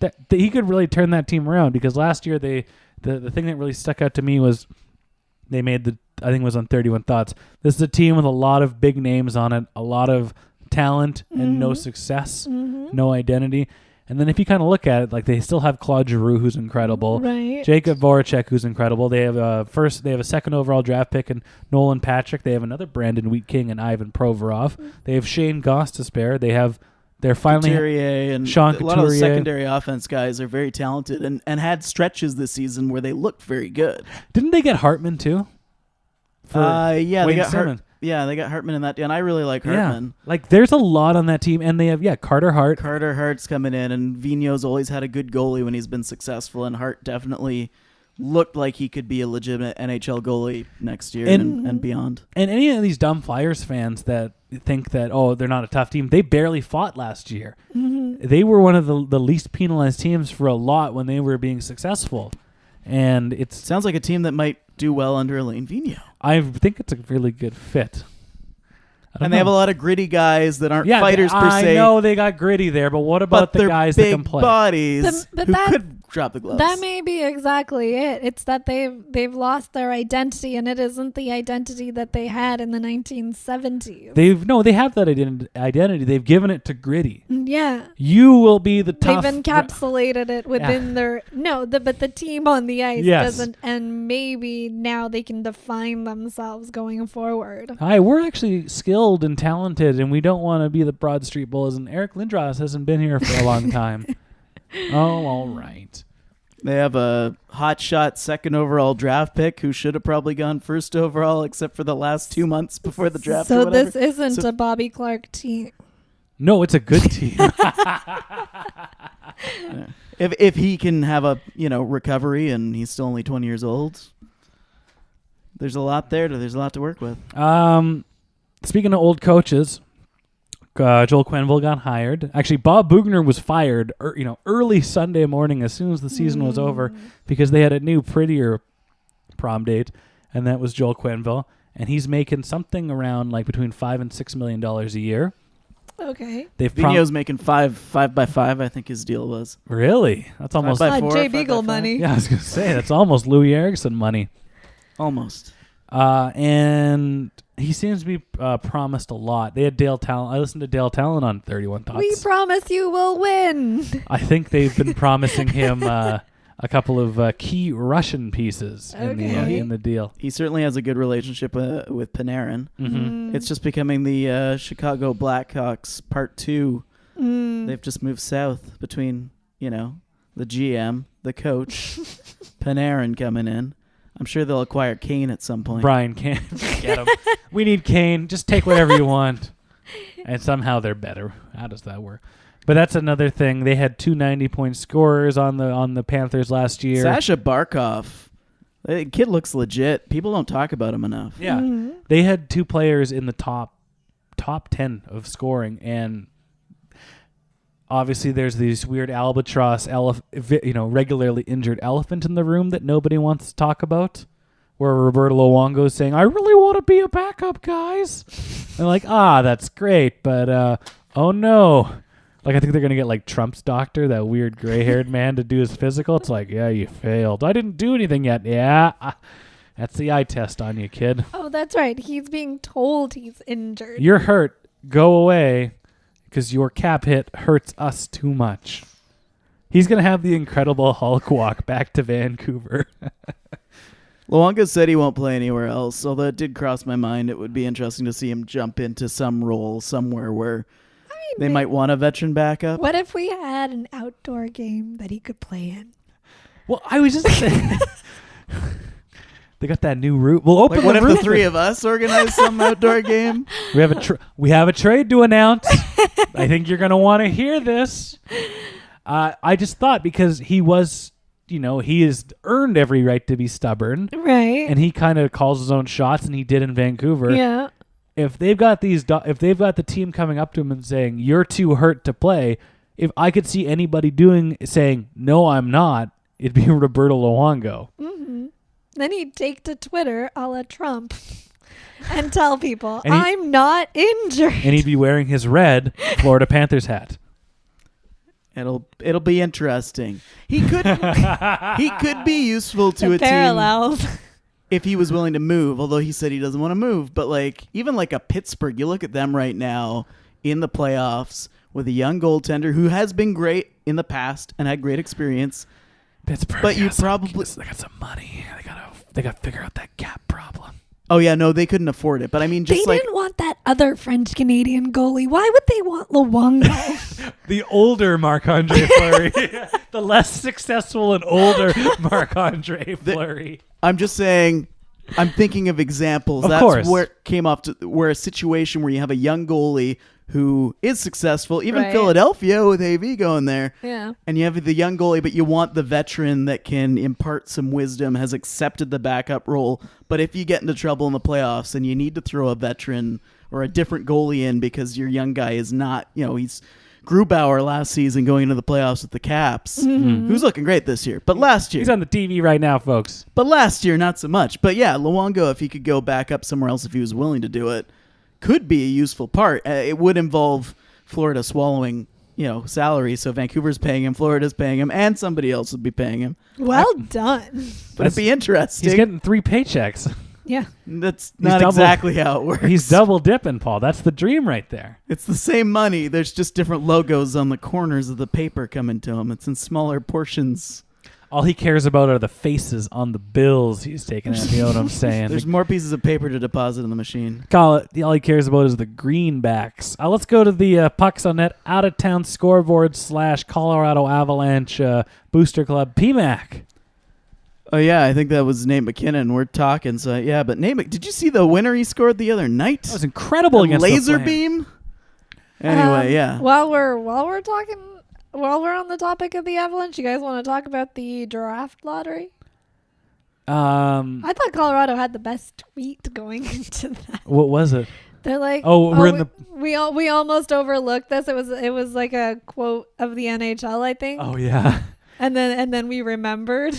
that he could really turn that team around. Because last year the thing that really stuck out to me was they made I think it was on 31 Thoughts. This is a team with a lot of big names on it, a lot of talent and no success, no identity. And then if you kind of look at it, they still have Claude Giroux, who's incredible. Right. Jacob Voracek, who's incredible. They have a second overall draft pick in Nolan Patrick. They have another Brandon Wheat King and Ivan Provorov. They have Shane Goss to spare. They're finally Couturier and Sean a lot of the Couturier. secondary offense guys are very talented and had stretches this season where they looked very good. Didn't they get Hartman too? They got Simmons. they got Hartman in that, and I really like Hartman. Yeah. There's a lot on that team, and they have Carter Hart. Carter Hart's coming in, and Vigneault's always had a good goalie when he's been successful, and Hart definitely looked like he could be a legitimate NHL goalie next year and beyond. And any of these dumb Flyers fans that think that, they're not a tough team, they barely fought last year. They were one of the least penalized teams for a lot when they were being successful. And it sounds like a team that might do well under Alain Vigneault. I think it's a really good fit. And they have a lot of gritty guys that aren't fighters per se. I know they got gritty there, but what about the guys that can play? Bodies who could drop the gloves. That may be exactly it. It's that they've lost their identity, and it isn't the identity that they had in the 1970s. They have that identity. They've given it to gritty. Yeah. You will be the tough. They've encapsulated it within but the team on the ice doesn't, and maybe now they can define themselves going forward. Hi, we're actually skilled and talented, and we don't want to be the Broad Street Bulls. And Eric Lindros hasn't been here for a long time. Oh, all right. They have a hotshot second overall draft pick who should have probably gone first overall, except for the last 2 months before the draft. So this isn't a Bobby Clark team. No, it's a good team. If he can have a recovery, and he's still only 20 years old, there's a lot there. There's a lot to work with. Speaking of old coaches, Joel Quenneville got hired. Actually, Bob Bugner was fired early Sunday morning as soon as the season was over, because they had a new, prettier prom date, and that was Joel Quenneville. and he's making something around like between $5 and $6 million a year. Okay. They've Vigneault's making 5 by 5. I think his deal was. Really? That's almost 5 by 4, Jay 5 by Beagle 5. money. Yeah, I was gonna say that's almost Louis Eriksson money. Almost. And he seems to be promised a lot. They had Dale Talon. I listened to Dale Talon on 31 Thoughts. We promise you will win. I think they've been promising him a couple of key Russian pieces in the deal. He certainly has a good relationship with Panarin. Mm-hmm. It's just becoming the Chicago Blackhawks Part 2. They've just moved south between, the GM, the coach, Panarin coming in. I'm sure they'll acquire Kane at some point. Brian Kane. Get him. We need Kane. Just take whatever you want. And somehow they're better. How does that work? But that's another thing. They had 2 90-point scorers on the Panthers last year. Sasha Barkov. The kid looks legit. People don't talk about him enough. Yeah. They had 2 players in the top 10 of scoring, and obviously there's this weird albatross regularly injured elephant in the room that nobody wants to talk about, where Roberto Luongo is saying, I really want to be a backup, guys. And like, that's great, but oh no. Like, I think they're going to get like Trump's doctor, that weird gray-haired man, to do his physical. It's like, yeah, you failed. I didn't do anything yet. Yeah. That's the eye test on you, kid. Oh, that's right. He's being told he's injured. You're hurt. Go away, because your cap hit hurts us too much. He's going to have the Incredible Hulk walk back to Vancouver. Luongo said he won't play anywhere else, although it did cross my mind. It would be interesting to see him jump into some role somewhere where they might want a veteran backup. What if we had an outdoor game that he could play in? Well, I was just saying. They got that new route. We'll open what the if roof. the three of us organize some outdoor game? We have a trade to announce. I think you're going to want to hear this. I just thought, because he was, he has earned every right to be stubborn. Right. And he kind of calls his own shots, and he did in Vancouver. Yeah. If they've got the team coming up to him and saying, you're too hurt to play, if I could see anybody saying, no, I'm not, it'd be Roberto Luongo. Mm-hmm. Then he'd take to Twitter a la Trump and tell people, and I'm not injured. And he'd be wearing his red Florida Panthers hat. It'll be interesting. He could be useful to a parallels. team if he was willing to move, although he said he doesn't want to move. But even like a Pittsburgh, you look at them right now in the playoffs with a young goaltender who has been great in the past and had great experience. Pittsburgh, but you they got some money. They got to figure out that cap problem. Oh yeah, no, they couldn't afford it. But I mean, they didn't want that other French Canadian goalie. Why would they want Luongo? The older Marc-Andre Fleury, the less successful and older Marc-Andre Fleury. I'm just saying, I'm thinking of examples. Of That's course. where it came off to, where a situation where you have a young goalie who is successful, even Right. Philadelphia with AV going there. Yeah. And you have the young goalie, but you want the veteran that can impart some wisdom, has accepted the backup role. But if you get into trouble in the playoffs and you need to throw a veteran or a different goalie in because your young guy is not, he's Grubauer last season going into the playoffs with the Caps, who's looking great this year. But last year... He's on the TV right now, folks. But last year, not so much. But yeah, Luongo, if he could go back up somewhere else if he was willing to do it, could be a useful part. It would involve Florida swallowing, salary. So Vancouver's paying him, Florida's paying him, and somebody else would be paying him. Well done. But it'd be interesting. He's getting 3 paychecks. Yeah. That's not exactly how it works. He's double dipping, Paul. That's the dream right there. It's the same money. There's just different logos on the corners of the paper coming to him. It's in smaller portions. All he cares about are the faces on the bills he's taking out. You know what I'm saying? There's more pieces of paper to deposit in the machine. All he cares about is the greenbacks. Let's go to the Pucks on Net out-of-town scoreboard / Colorado Avalanche Booster Club. P Mac. Oh, yeah, I think that was Nate McKinnon. We're talking. So, yeah, but Nate, did you see the winner he scored the other night? That was incredible against laser the Flames. beam? Anyway, yeah. While we're on the topic of the Avalanche, you guys want to talk about the draft lottery? I thought Colorado had the best tweet going into that. What was it? They're like, we almost overlooked this. It was like a quote of the NHL, I think. Oh yeah. And then we remembered.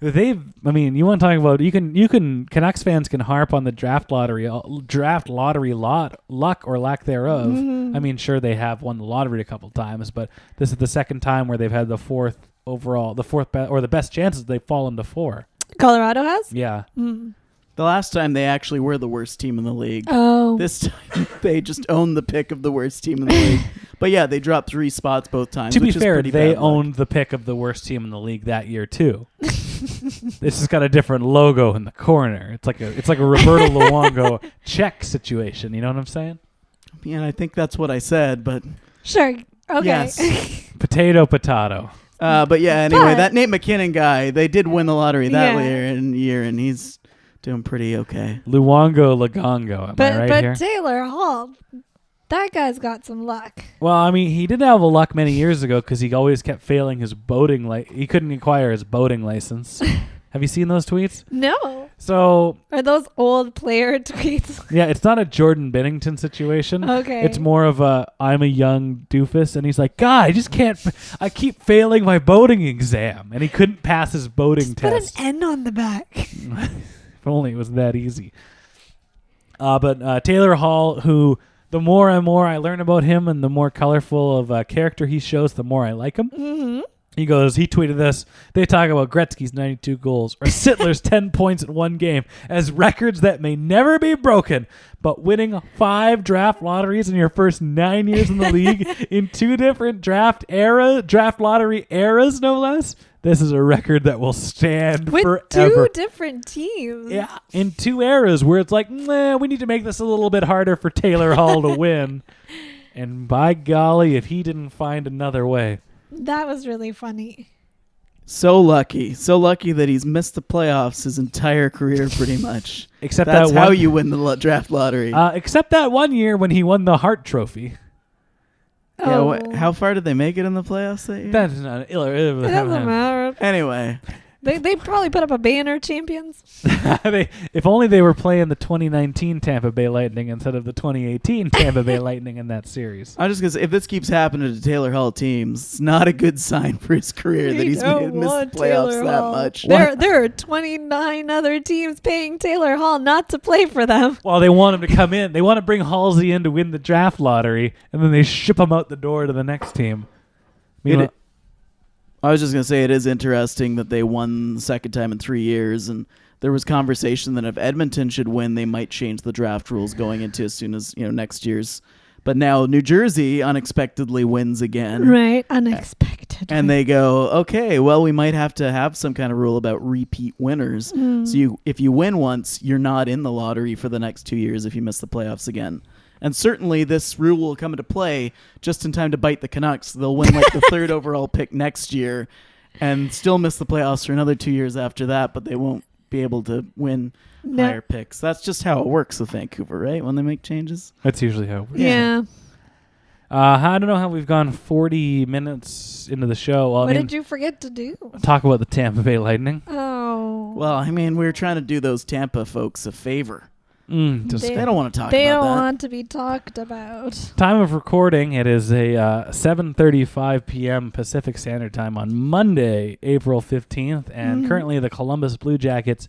It I mean, you want to talk about Canucks fans can harp on the draft lottery luck or lack thereof. Mm-hmm. I mean, sure they have won the lottery a couple times, but this is the second time where they've had the the best chances they've fallen to 4. Colorado has? Yeah. Mm. The last time they actually were the worst team in the league. Oh. This time they just owned the pick of the worst team in the league. But yeah, they dropped 3 spots both times. To be which is fair, pretty they bad luck. owned the pick of the worst team in the league that year too. This has got a different logo in the corner. It's like a Roberto Luongo check situation. You know what I'm saying? Yeah, I think that's what I said, but Sure. Okay. yes. Potato. But yeah, anyway, But- that Nate McKinnon guy, they did win the lottery that Yeah. year, and he's doing pretty okay. Luongo Lagongo. Am I right but here? Taylor Hall, that guy's got some luck. Well, I mean, he did have a luck many years ago because he always kept failing his boating. He couldn't acquire his boating license. Have you seen those tweets? No. So Are those old player tweets? yeah, it's not a Jordan Bennington situation. Okay. It's more of I'm a young doofus, and he's like, God, I just can't. I keep failing my boating exam, and he couldn't pass his boating Just put an test. N on the back. If only it was that easy. But Taylor Hall, who the more and more I learn about him, and the more colorful of a character he shows, the more I like him. Mm-hmm. He tweeted this. They talk about Gretzky's 92 goals or Sittler's 10 points in one game as records that may never be broken. But winning 5 draft lotteries in your first 9 years in the league in 2 different draft lottery eras, no less. This is a record that will stand With forever. 2 different teams. Yeah, in 2 eras where it's like, we need to make this a little bit harder for Taylor Hall to win. And by golly, if he didn't find another way. That was really funny. So lucky that he's missed the playoffs his entire career, pretty much. Except That's that how one, you win the draft lottery. except that one year when he won the Hart Trophy. Yeah, Oh. how far did they make it in the playoffs that year? That is not It doesn't matter. Anyway, They probably put up a banner, champions. If only they were playing the 2019 Tampa Bay Lightning instead of the 2018 Tampa Bay Lightning in that series. I'm just going to say, if this keeps happening to Taylor Hall teams, it's not a good sign for his career that he's missed the playoffs that much. There are 29 other teams paying Taylor Hall not to play for them. Well, they want him to come in. They want to bring Halsey in to win the draft lottery, and then they ship him out the door to the next team. I was just going to say it is interesting that they won the second time in 3 years, and there was conversation that if Edmonton should win, they might change the draft rules going into as soon as next year's. But now New Jersey unexpectedly wins again. Right, unexpected. And they go, okay, well, we might have to have some kind of rule about repeat winners. So if you win once, you're not in the lottery for the next 2 years if you miss the playoffs again. And certainly this rule will come into play just in time to bite the Canucks. They'll win like the 3rd overall pick next year and still miss the playoffs for another 2 years after that, but they won't be able to win higher picks. That's just how it works with Vancouver, right? When they make changes. That's usually how it works. Yeah. I don't know how we've gone 40 minutes into the show. Well, What did you forget to do? talk about the Tampa Bay Lightning? Oh. Well, I mean, we were trying to do those Tampa folks a favor. They They don't want to talk They about don't that. want to be talked about. Time of recording, it is a 7:35 p.m. Pacific Standard Time on Monday, April 15th, and currently the Columbus Blue Jackets,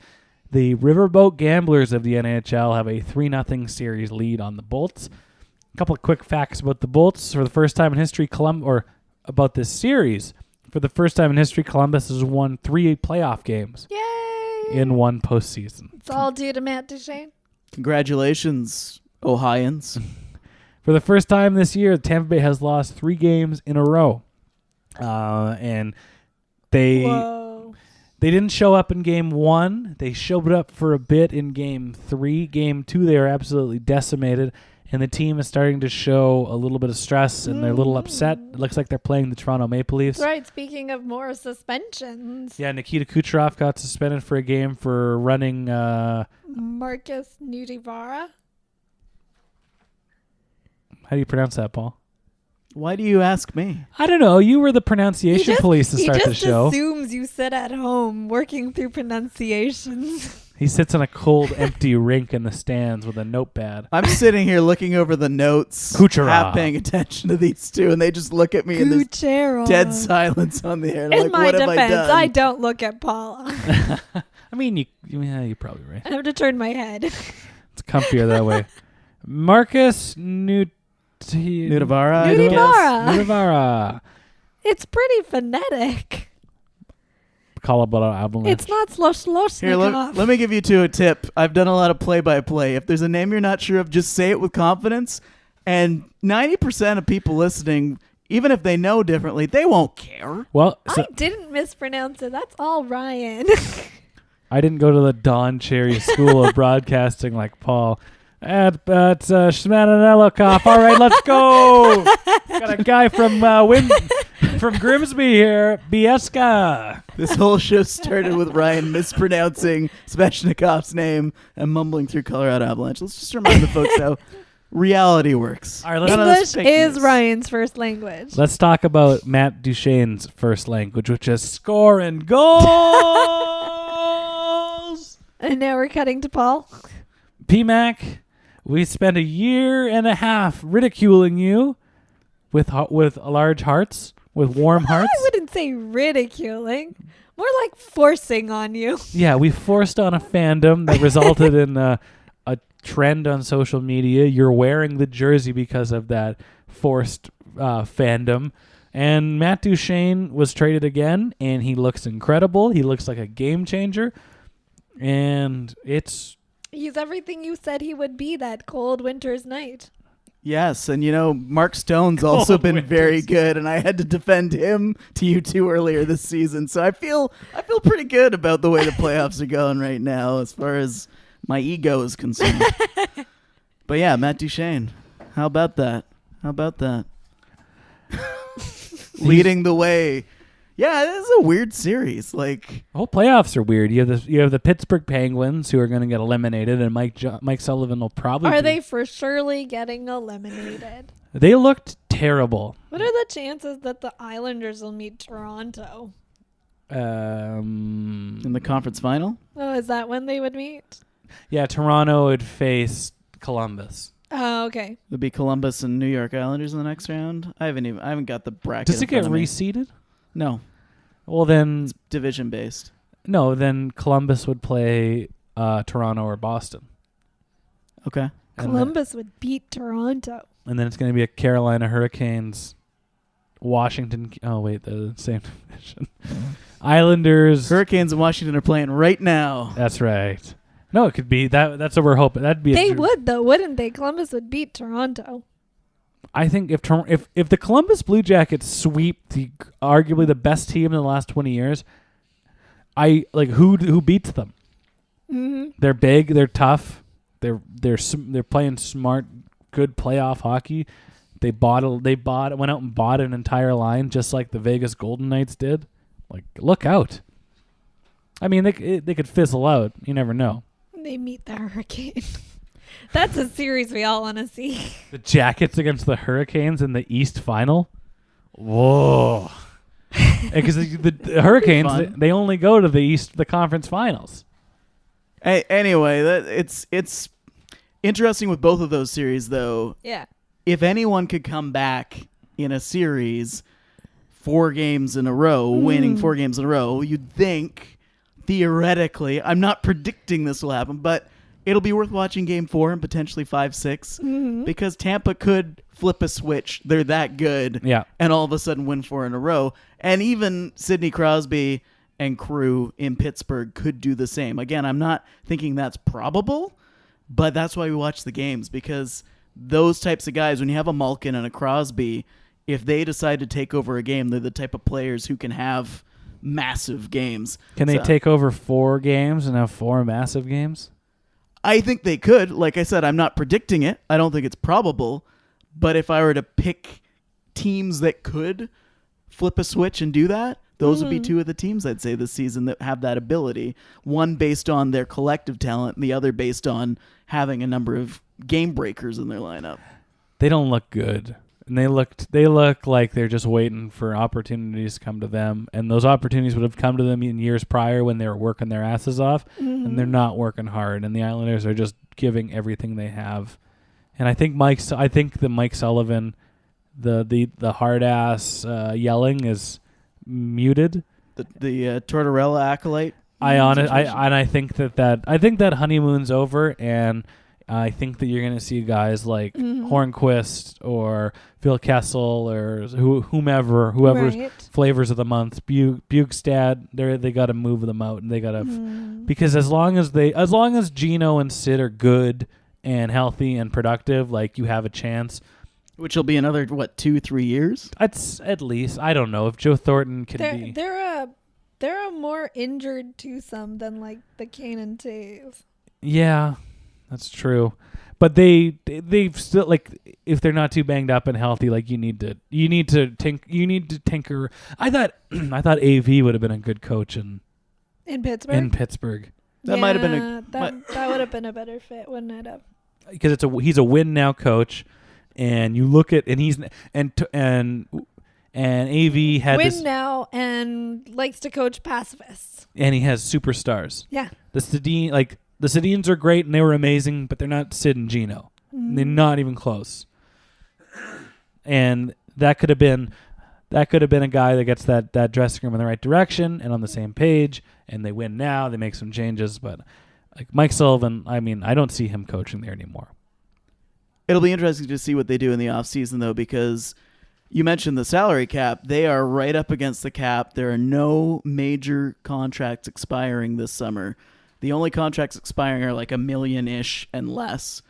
the Riverboat Gamblers of the NHL, have a 3-0 series lead on the Bolts. A couple of quick facts about the Bolts. For the first time in history, about this series, for the first time in history, Columbus has won 3 playoff games Yay! in one postseason. It's all due to Matt Duchene. Congratulations, Ohioans. For the first time this year, Tampa Bay has lost 3 games in a row. And they didn't show up in game 1. They showed up for a bit in game 3. Game 2, they were absolutely decimated. And the team is starting to show a little bit of stress, and they're a little upset. It looks like they're playing the Toronto Maple Leafs. That's right. Speaking of more suspensions. Yeah, Nikita Kucherov got suspended for a game for running... Marcus Nudivara. how do you pronounce that, Paul? Why do you ask me? I don't know. You were the pronunciation police to start the show. He just assumes you sit at home working through pronunciations. He sits in a cold, empty rink in the stands with a notepad. I'm sitting here looking over the notes, Kucherov. half paying attention to these two, and they just look at me in this dead silence on the air. In Like, my what have I defense, done? I don't look at Paula. I mean, you're probably right. I have to turn my head. It's comfier that way. Marcus Nudavara. Nudavara. It's pretty phonetic. Colorado Avalanche. It's not Sloshnikov. Here, let me give you two a tip. I've done a lot of play-by-play. If there's a name you're not sure of, just say it with confidence. And 90% of people listening, even if they know differently, they won't care. Well, I didn't mispronounce it. That's all Ryan. I didn't go to the Don Cherry School of Broadcasting like Paul. At Shmananelokov. All right, let's go. Got a guy from from Grimsby here, Bieska. This whole show started with Ryan mispronouncing Sveshnikov's name and mumbling through Colorado Avalanche. Let's just remind the folks how reality works. All right, English is Ryan's first language. Let's talk about Matt Duchene's first language, which is scoring goals. And now we're cutting to Paul. P Mac, we spent a year and a half ridiculing you with large hearts, with warm hearts. I wouldn't say ridiculing. More like forcing on you. Yeah, we forced on a fandom that resulted in a trend on social media. You're wearing the jersey because of that forced fandom. And Matt Duchene was traded again, and he looks incredible. He looks like a game changer. And He's everything you said he would be that cold winter's night. Yes, and Mark Stone's also been very good, and I had to defend him to you two earlier this season. So I feel pretty good about the way the playoffs are going right now as far as my ego is concerned. But yeah, Matt Duchene. How about that? Leading the way. Yeah, this is a weird series. Like, the whole playoffs are weird. You have the Pittsburgh Penguins who are going to get eliminated, and Mike Sullivan will probably. Are they for surely getting eliminated? They looked terrible. What are the chances that the Islanders will meet Toronto? in the conference final? Oh, is that when they would meet? Yeah, Toronto would face Columbus. Oh, okay. It'd be Columbus and New York Islanders in the next round. I haven't got the bracket. Does it get reseeded? No. Well, then It's division based. no. Then Columbus would play Toronto or Boston. Okay. And Columbus would beat Toronto. and then it's going to be a Carolina Hurricanes, Washington. Oh wait, they're the same division. Islanders. Hurricanes and Washington are playing right now. That's right. No, it could be that. That's what we're hoping. That'd be. They would though, wouldn't they? Columbus would beat Toronto. I think if the Columbus Blue Jackets sweep arguably the best team in the last 20 years, who beats them? Mm-hmm. They're big, they're tough, they're playing smart, good playoff hockey. They went out and bought an entire line just like the Vegas Golden Knights did. Like, look out! I mean, they could fizzle out. You never know. They meet the Hurricane. That's a series we all want to see. The Jackets against the Hurricanes in the East Final. Whoa! Because the Hurricanes, they only go to the conference finals. Hey, anyway, it's interesting with both of those series, though. Yeah. If anyone could come back in a series 4 games in a row, winning 4 games in a row, you'd think, theoretically, I'm not predicting this will happen, but it'll be worth watching Game 4 and potentially 5-6 because Tampa could flip a switch. They're that good. Yeah. And all of a sudden win 4 in a row. And even Sidney Crosby and crew in Pittsburgh could do the same. Again, I'm not thinking that's probable, but that's why we watch the games, because those types of guys, when you have a Malkin and a Crosby, if they decide to take over a game, they're the type of players who can have massive games. Can they take over 4 games and have 4 massive games? I think they could. Like I said, I'm not predicting it. I don't think it's probable. But if I were to pick teams that could flip a switch and do that, those would be 2 of the teams, I'd say, this season that have that ability. One based on their collective talent and the other based on having a number of game breakers in their lineup. They don't look good. And they look like they're just waiting for opportunities to come to them, and those opportunities would have come to them in years prior when they were working their asses off, and they're not working hard, and the Islanders are just giving everything they have. And I think Mike Sullivan, the hard ass yelling is muted. The Tortorella acolyte. I think that honeymoon's over, and I think that you're going to see guys like Hornquist or Phil Kessel or whoever's flavors of the month. Bukestad, they got to move them out, and they got to because as long as Gino and Sid are good and healthy and productive, like, you have a chance. Which will be another 2-3 years. It's at least, I don't know if Joe Thornton can be. They're a more injured twosome than like the Kane and Taves. Yeah. That's true, but they've still, like, if they're not too banged up and healthy, like, you need to tinker. I thought AV would have been a good coach in Pittsburgh. That might have been that would have been a better fit, wouldn't it have? Because he's a win now coach, and you look at, and he's and AV had win now and likes to coach pacifists, and he has superstars. Yeah, The Sedins are great, and they were amazing, but they're not Sid and Gino. They're not even close. And that could have been a guy that gets that dressing room in the right direction and on the same page, and they win now. They make some changes, but like Mike Sullivan, I mean, I don't see him coaching there anymore. It'll be interesting to see what they do in the offseason, though, because you mentioned the salary cap. They are right up against the cap. There are no major contracts expiring this summer. The only contracts expiring are like $1 million-ish and less.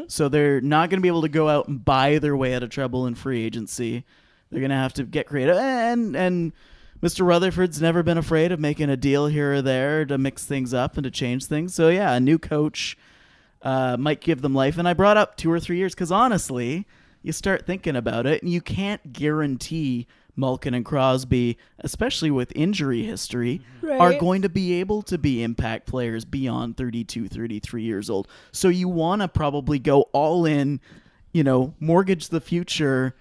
So they're not going to be able to go out and buy their way out of trouble in free agency. They're going to have to get creative. And Mr. Rutherford's never been afraid of making a deal here or there to mix things up and to change things. So, yeah, a new coach might give them life. And I brought up 2 or 3 years because, honestly, you start thinking about it, and you can't guarantee Malkin and Crosby, especially with injury history, are going to be able to be impact players beyond 32, 33 years old. So you want to probably go all in, mortgage the future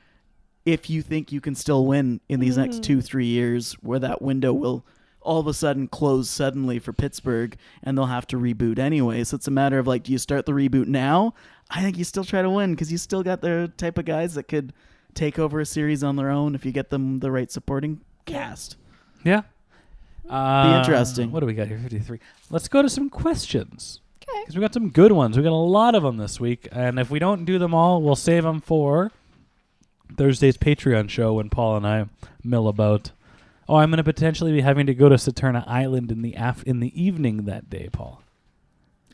if you think you can still win in these next 2-3 years, where that window will all of a sudden close suddenly for Pittsburgh, and they'll have to reboot anyway. So it's a matter of, like, do you start the reboot now? I think you still try to win because you still got the type of guys that could take over a series on their own if you get them the right supporting cast. Yeah. Be interesting. What do we got here? 53. Let's go to some questions. Okay. Because we got some good ones. We got a lot of them this week. And if we don't do them all, we'll save them for Thursday's Patreon show when Paul and I mill about. Oh, I'm going to potentially be having to go to Saturna Island in the evening that day, Paul.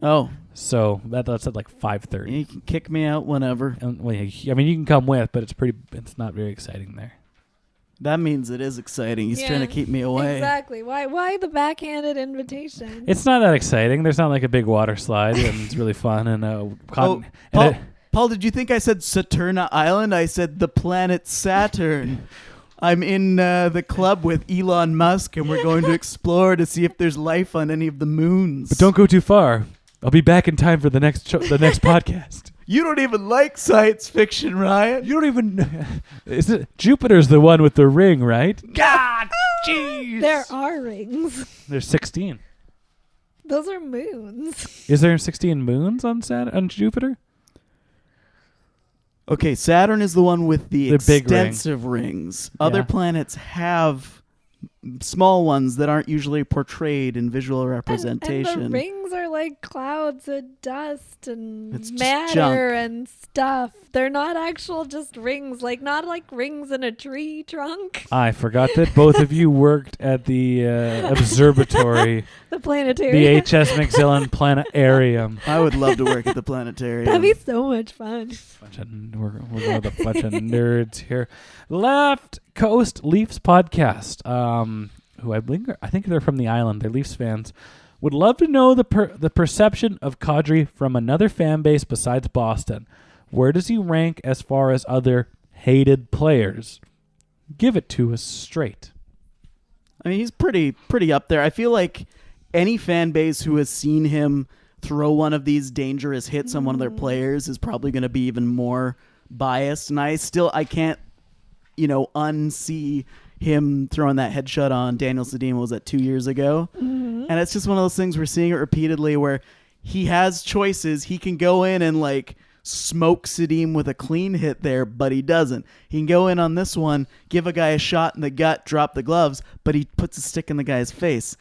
Oh. So that's at like 5:30. You can kick me out whenever. And, well, I mean, you can come with, but it's not very exciting there. That means it is exciting. He's trying to keep me away. Exactly. Why the backhanded invitation? It's not that exciting. There's not like a big water slide, and it's really fun. And Paul, did you think I said Saturna Island? I said the planet Saturn. I'm in the club with Elon Musk, and we're going to explore to see if there's life on any of the moons. But don't go too far. I'll be back in time for the next podcast. You don't even like science fiction, Ryan. You don't even... Jupiter's the one with the ring, right? God, jeez. There are rings. There's 16. Those are moons. Is there 16 moons on Jupiter? Okay, Saturn is the one with the extensive big rings. Other planets have small ones that aren't usually portrayed in visual representation. And the rings are like clouds of dust and It's just matter junk. and stuff. They're not actual just rings, like not like rings in a tree trunk. I forgot that both of you worked at the observatory, The planetarium. the H.S. McZillan Planetarium. I would love to work at the planetarium. That'd be so much fun. We're going with a bunch of nerds here. Left Coast Leafs podcast, who I think they're from the island. They're Leafs fans. Would love to know the perception of Kadri from another fan base besides Boston. Where does he rank as far as other hated players? Give it to us straight. I mean, he's pretty up there. I feel like any fan base who has seen him throw one of these dangerous hits on one of their players is probably going to be even more biased, and I can't, unsee him throwing that headshot on Daniel Sedin. Was that 2 years ago? Mm-hmm. And it's just one of those things we're seeing it repeatedly where he has choices. He can go in and smoke Sedin with a clean hit there, but he doesn't. He can go in on this one, give a guy a shot in the gut, drop the gloves, but he puts a stick in the guy's face.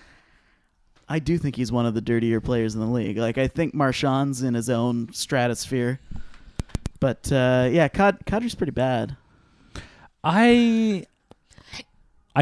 I do think he's one of the dirtier players in the league. I think Marchand's in his own stratosphere. But, Kadri's pretty bad. I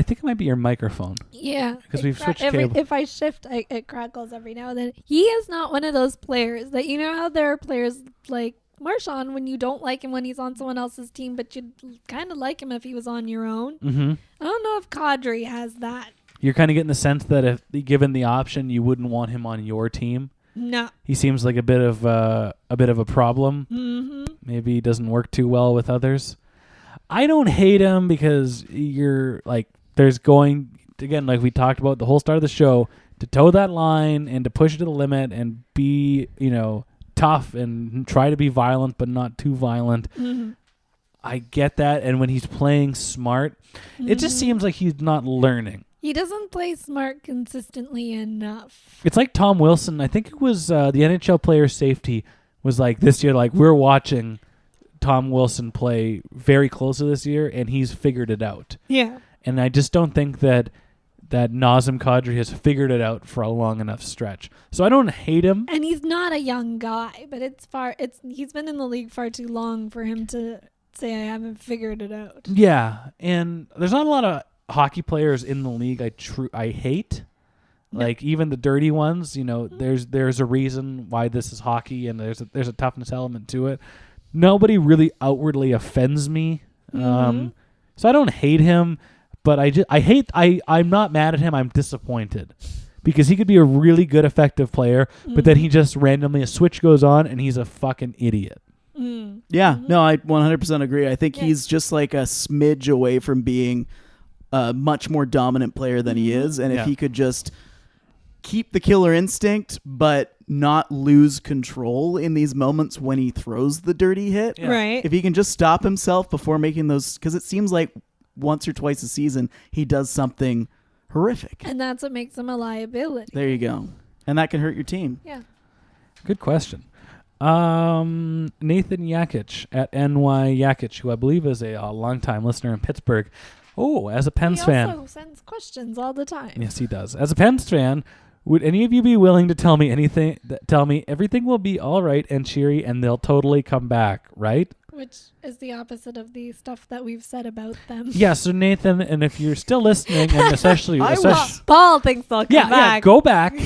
think it might be your microphone. Yeah. Because we've switched cables. If I shift, it crackles every now and then. He is not one of those players that, how there are players like Marchand when you don't like him when he's on someone else's team, but you'd kind of like him if he was on your own. Mm-hmm. I don't know if Kadri has that. You're kind of getting the sense that if given the option, you wouldn't want him on your team. No. He seems like a bit of a problem. Mm-hmm. Maybe he doesn't work too well with others. I don't hate him because you're there's going, again, like we talked about the whole start of the show, to toe that line and to push it to the limit and be, tough and try to be violent but not too violent. Mm-hmm. I get that. And when he's playing smart, it just seems like he's not learning. He doesn't play smart consistently enough. It's like Tom Wilson. I think it was the NHL player safety was this year, we're watching Tom Wilson play very closely this year, and he's figured it out. Yeah. And I just don't think that Nazem Kadri has figured it out for a long enough stretch. So I don't hate him. And he's not a young guy, but he's been in the league far too long for him to say I haven't figured it out. Yeah, and there's not a lot of hockey players in the league I hate. No. Even the dirty ones, there's a reason why this is hockey, and there's a toughness element to it. Nobody really outwardly offends me. So I don't hate him. But I'm not mad at him. I'm disappointed because he could be a really good, effective player, but then he just randomly, a switch goes on and he's a fucking idiot. Mm. Yeah, no, I 100% agree. I think he's just a smidge away from being a much more dominant player than he is. And if he could just keep the killer instinct, but not lose control in these moments when he throws the dirty hit. Yeah. Right. If he can just stop himself before making those, because it seems like once or twice a season, he does something horrific. And that's what makes him a liability. There you go. And that can hurt your team. Yeah. Good question. Nathan Yakic at NY Yakic, who I believe is a longtime listener in Pittsburgh. Oh, as a Pens fan. He also sends questions all the time. Yes, he does. As a Pens fan, would any of you be willing to tell me anything? Tell me everything will be all right and cheery and they'll totally come back, right? Which is the opposite of the stuff that we've said about them. Yeah, so Nathan, and if you're still listening, and especially Paul thinks they'll come back. Yeah, go back.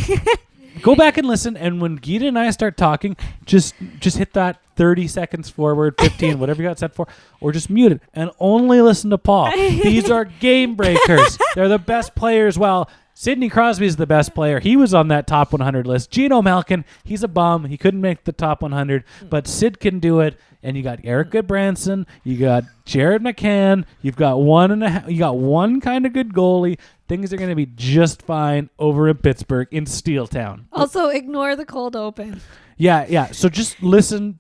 Go back and listen, and when Geeta and I start talking, just hit that 30 seconds forward, 15, whatever you got set for, or just mute it, and only listen to Paul. These are game breakers. They're the best players. Well, Sidney Crosby's the best player. He was on that top 100 list. Geno Malkin, he's a bum. He couldn't make the top 100, but Sid can do it. And you got Eric Goodbranson, you got Jared McCann, you got one kind of good goalie. Things are going to be just fine over in Pittsburgh in Steeltown. Also, ignore the cold open. Yeah. So just listen.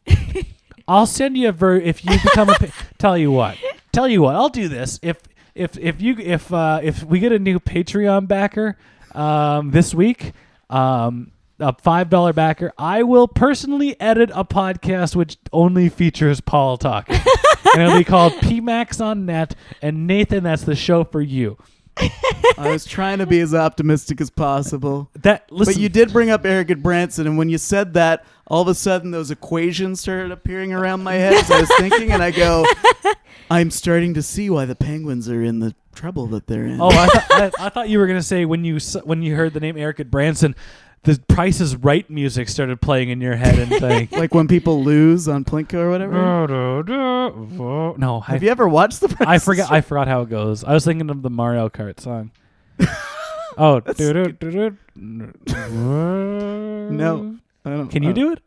I'll send you if you become tell you what, I'll do this. If we get a new Patreon backer this week, a $5 backer, I will personally edit a podcast which only features Paul talking. And it'll be called P Max on Net. And Nathan, that's the show for you. I was trying to be as optimistic as possible. But you did bring up Eric Goodbranson, and when you said that, all of a sudden those equations started appearing around my head as I was thinking, and I go, I'm starting to see why the Penguins are in the trouble that they're in. Oh, I thought you were going to say when you heard the name Eric Goodbranson, the Price is Right music started playing in your head and like when people lose on Plinko or whatever. No, have you ever watched the Price? I forgot how it goes. I was thinking of the Mario Kart song. Oh, no, I don't. Can you do it?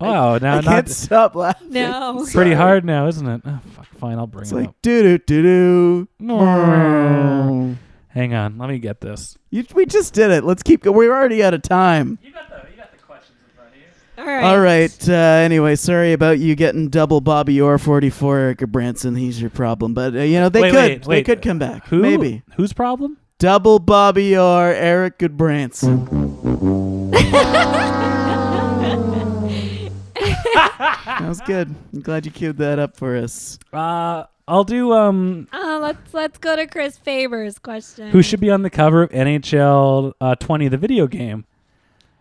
Wow, now I can't stop laughing. No, it's pretty hard now, isn't it? Oh, fuck, fine, I'll bring it like, up. Do do do do. Hang on, let me get this. We just did it. Let's keep going. We're already out of time. You got the questions in front of you. All right. Anyway, sorry about you getting double Bobby Orr 44 Eric Branson. He's your problem. But, they could come back. Who? Maybe. Whose problem? Double Bobby Orr, Eric Goodbranson. That was good. I'm glad you queued that up for us. I'll do Let's go to Chris Faber's question. who should be on the cover of NHL 20, the video game.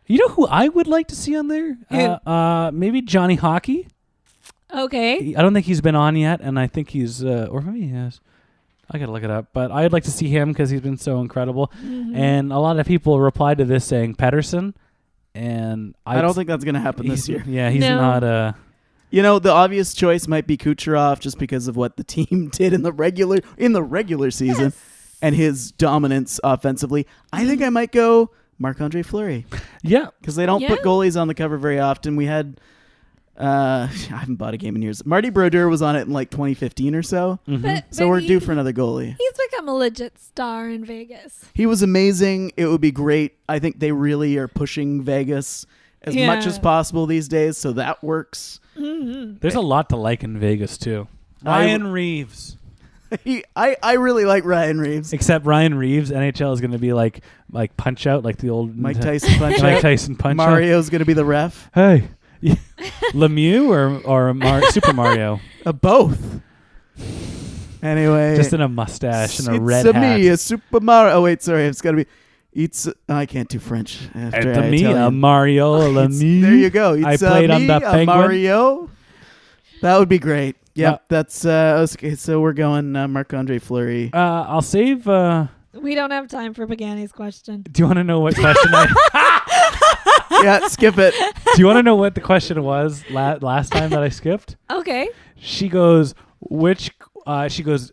You know who I would like to see on there? Maybe Johnny Hockey. Okay. I don't think he's been on yet, and I think he's or maybe he has. I gotta look it up, but I'd like to see him because he's been so incredible. Mm-hmm. And a lot of people replied to this saying Pettersson, and I don't think that's going to happen this year. Yeah, he's No. not. The obvious choice might be Kucherov just because of what the team did in the regular season and his dominance offensively. I think I might go Marc-Andre Fleury Yeah, because they don't Yeah. put goalies on the cover very often. We had I haven't bought a game in years. Marty Brodeur was on it in like 2015 or so. But So we're he- due for another goalie. He's become a legit star in Vegas. He was amazing. It would be great. I think they really are pushing Vegas as much as possible these days, so that works. there's a lot to like in Vegas too. Ryan Reeves. I really like Ryan Reeves. Except Ryan Reeves, NHL is going to be like Punch Out, like the old Mike Tyson punch Mike out. Tyson Punch Out. Mario's going to be the ref. Hey, Lemieux or Super Mario? Both. Anyway. Just in a mustache and a it's red a hat. me, a Super Mario. Oh, wait, sorry. It's got to be. I can't do French. After To I me, tell a you. Mario Lemieux. There you go. I It's played on me, the a Penguin. Mario. That would be great. Yep, Yeah. that's okay. So we're going Marc-Andre Fleury. I'll save. We don't have time for Pagani's question. Do you want to know what question? Yeah, skip it. Do you want to know what the question was last time that I skipped? Okay. She goes,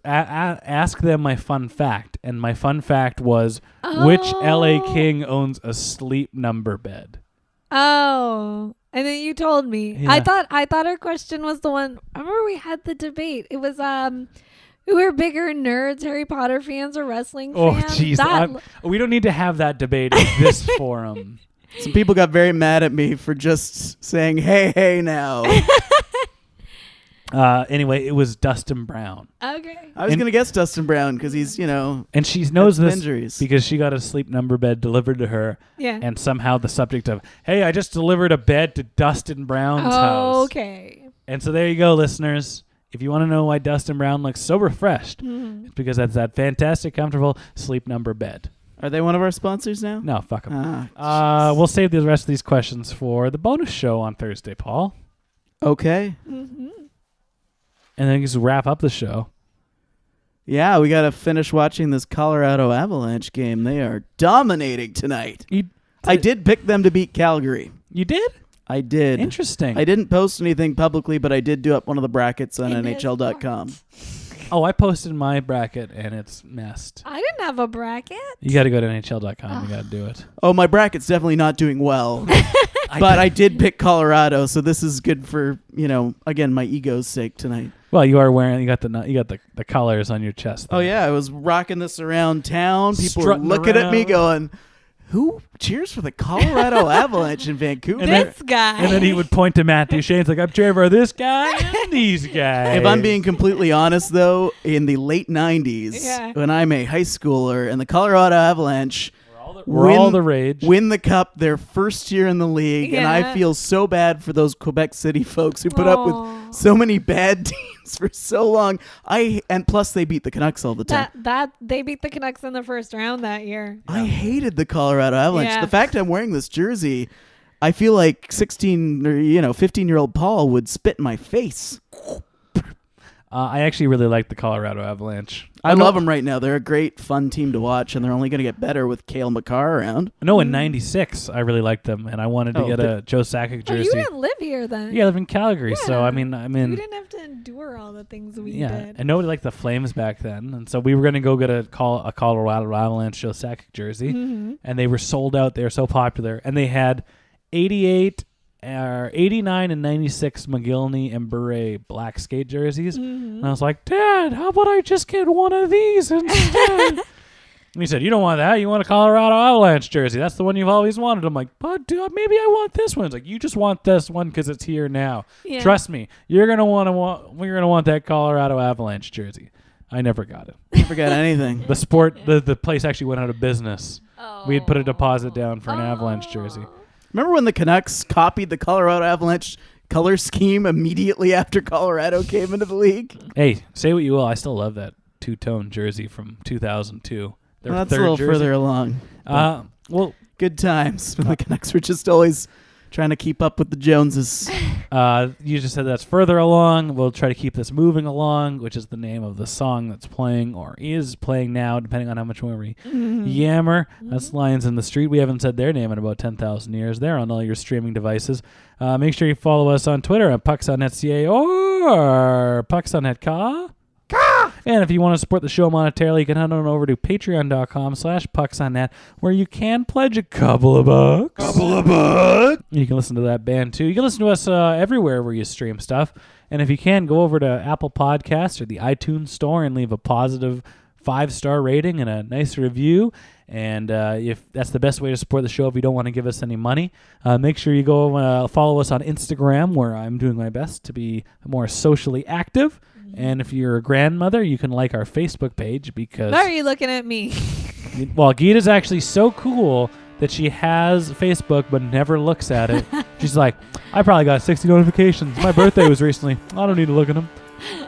ask them my fun fact. And my fun fact was, which LA King owns a sleep number bed? Oh. And then you told me. Yeah. I thought her question was the one. I remember we had the debate. It was who are bigger nerds, Harry Potter fans or wrestling Oh, fans? jeez. We don't need to have that debate in this forum. Some people got very mad at me for just saying, hey now. Anyway, it was Dustin Brown. Okay. I was going to guess Dustin Brown because he's, And she knows had some this injuries. because she got a sleep number bed delivered to her. Yeah. And somehow the subject of, hey, I just delivered a bed to Dustin Brown's house. Okay. And so there you go, listeners. If you want to know why Dustin Brown looks so refreshed, it's because that's that fantastic, comfortable sleep number bed. Are they one of our sponsors now? No, fuck them. Ah, We'll save the rest of these questions for the bonus show on Thursday, Paul. okay. Mm-hmm. And then just wrap up the show. Yeah, we got to finish watching this Colorado Avalanche game. They are dominating tonight. I did pick them to beat Calgary. You did? I did. Interesting. I didn't post anything publicly, but I did do up one of the brackets on NHL.com. Oh, I posted my bracket, and it's messed. I didn't have a bracket. You got to go to NHL.com. You got to do it. Oh, my bracket's definitely not doing well. But I did pick Colorado, so this is good for, again, my ego's sake tonight. Well, you are wearing. You got the colors on your chest. Oh yeah, I was rocking this around town. People were Strutting looking at me, around. going, "Who cheers for the Colorado Avalanche in Vancouver?" This guy. And then he would point to Matt Duchesne's like, I'm cheering for this guy and these guys. If I'm being completely honest, though, in the late '90s, Yeah. when I'm a high schooler, and the Colorado Avalanche we're all the rage. win the cup their first year in the league, and I Yeah. feel so bad for those Quebec City folks who put up with so many bad teams for so long. And plus they beat the Canucks all the time. That they beat the Canucks in the first round that year. I hated the Colorado Avalanche. Yeah. The fact I'm wearing this jersey, I feel like 16 or 15-year-old Paul would spit in my face. I actually really like the Colorado Avalanche. I love them right now. They're a great, fun team to watch, and they're only going to get better with Cale Makar around. No, in '96, I really liked them, and I wanted to get a Joe Sakic Oh, jersey. you didn't live here then. Yeah, I live in Calgary, so Yeah. I mean, You didn't have to endure all the things we yeah, did. and nobody liked the Flames back then, and so we were gonna go get a Colorado Avalanche Joe Sakic jersey, and they were sold out. They were so popular, and they had 88. 89 and 96 McGillney and Bure black skate jerseys. And I was like, Dad, how about I just get one of these instead? And he said, you don't want that. You want a Colorado Avalanche jersey. That's the one you've always wanted. I'm like, but dude, maybe I want this one. It's like, you just want this one because it's here now. Yeah. Trust me, we're gonna want that Colorado Avalanche jersey. I never got it. Never got anything. The place actually went out of business. We had put a deposit down for an Avalanche jersey. Remember when the Canucks copied the Colorado Avalanche color scheme immediately after Colorado came into the league? Hey, say what you will, I still love that two-tone jersey from 2002. Their That's a third little jersey. further along. Well, Good times. The Canucks were just always trying to keep up with the Joneses. you just said that's further along. We'll try to keep this moving along, which is the name of the song that's playing or is playing now, depending on how much more we yammer. That's Lions in the Street. We haven't said their name in about 10,000 years. They're on all your streaming devices. Make sure you follow us on Twitter at pucksonnet.ca or pucksonnet.ca. And if you want to support the show monetarily, you can head on over to patreon.com/pucksonnet, where you can pledge a couple of bucks. You can listen to that band too. You can listen to us everywhere where you stream stuff. And if you can, go over to Apple Podcasts or the iTunes store and leave a positive 5-star rating and a nice review. And if that's the best way to support the show, if you don't want to give us any money, make sure you go follow us on Instagram, where I'm doing my best to be more socially active. And if you're a grandmother, you can like our Facebook page because... Why are you looking at me? Well, Geeta's actually so cool that she has Facebook but never looks at it. She's like, I probably got 60 notifications. My birthday was recently. I don't need to look at them.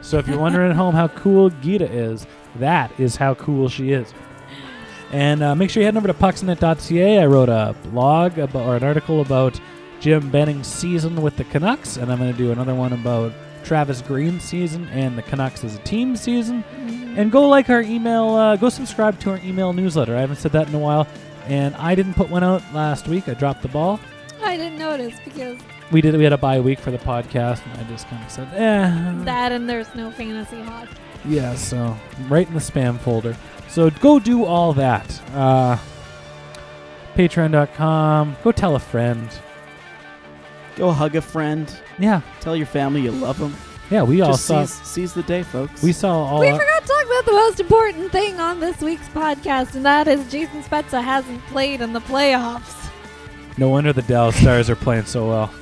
So if you're wondering at home how cool Geeta is, that is how cool she is. And make sure you head over to pucksonnet.ca. I wrote a blog or an article about Jim Benning's season with the Canucks, and I'm going to do another one about Travis Green's season and the Canucks as a team season. And go like our email, go subscribe to our email newsletter. I haven't said that in a while, and I didn't put one out last week. I dropped the ball. I didn't notice because... We had a bye week for the podcast, and I just kind of said, That and there's no fantasy hockey. Yeah, so right in the spam folder. So go do all that. Patreon.com. Go tell a friend. Go hug a friend. Yeah. Tell your family you love them. Yeah, we all Just saw. seize the day, folks. We saw all. We forgot to talk about the most important thing on this week's podcast, and that is Jason Spezza hasn't played in the playoffs. No wonder the Dallas Stars are playing so well.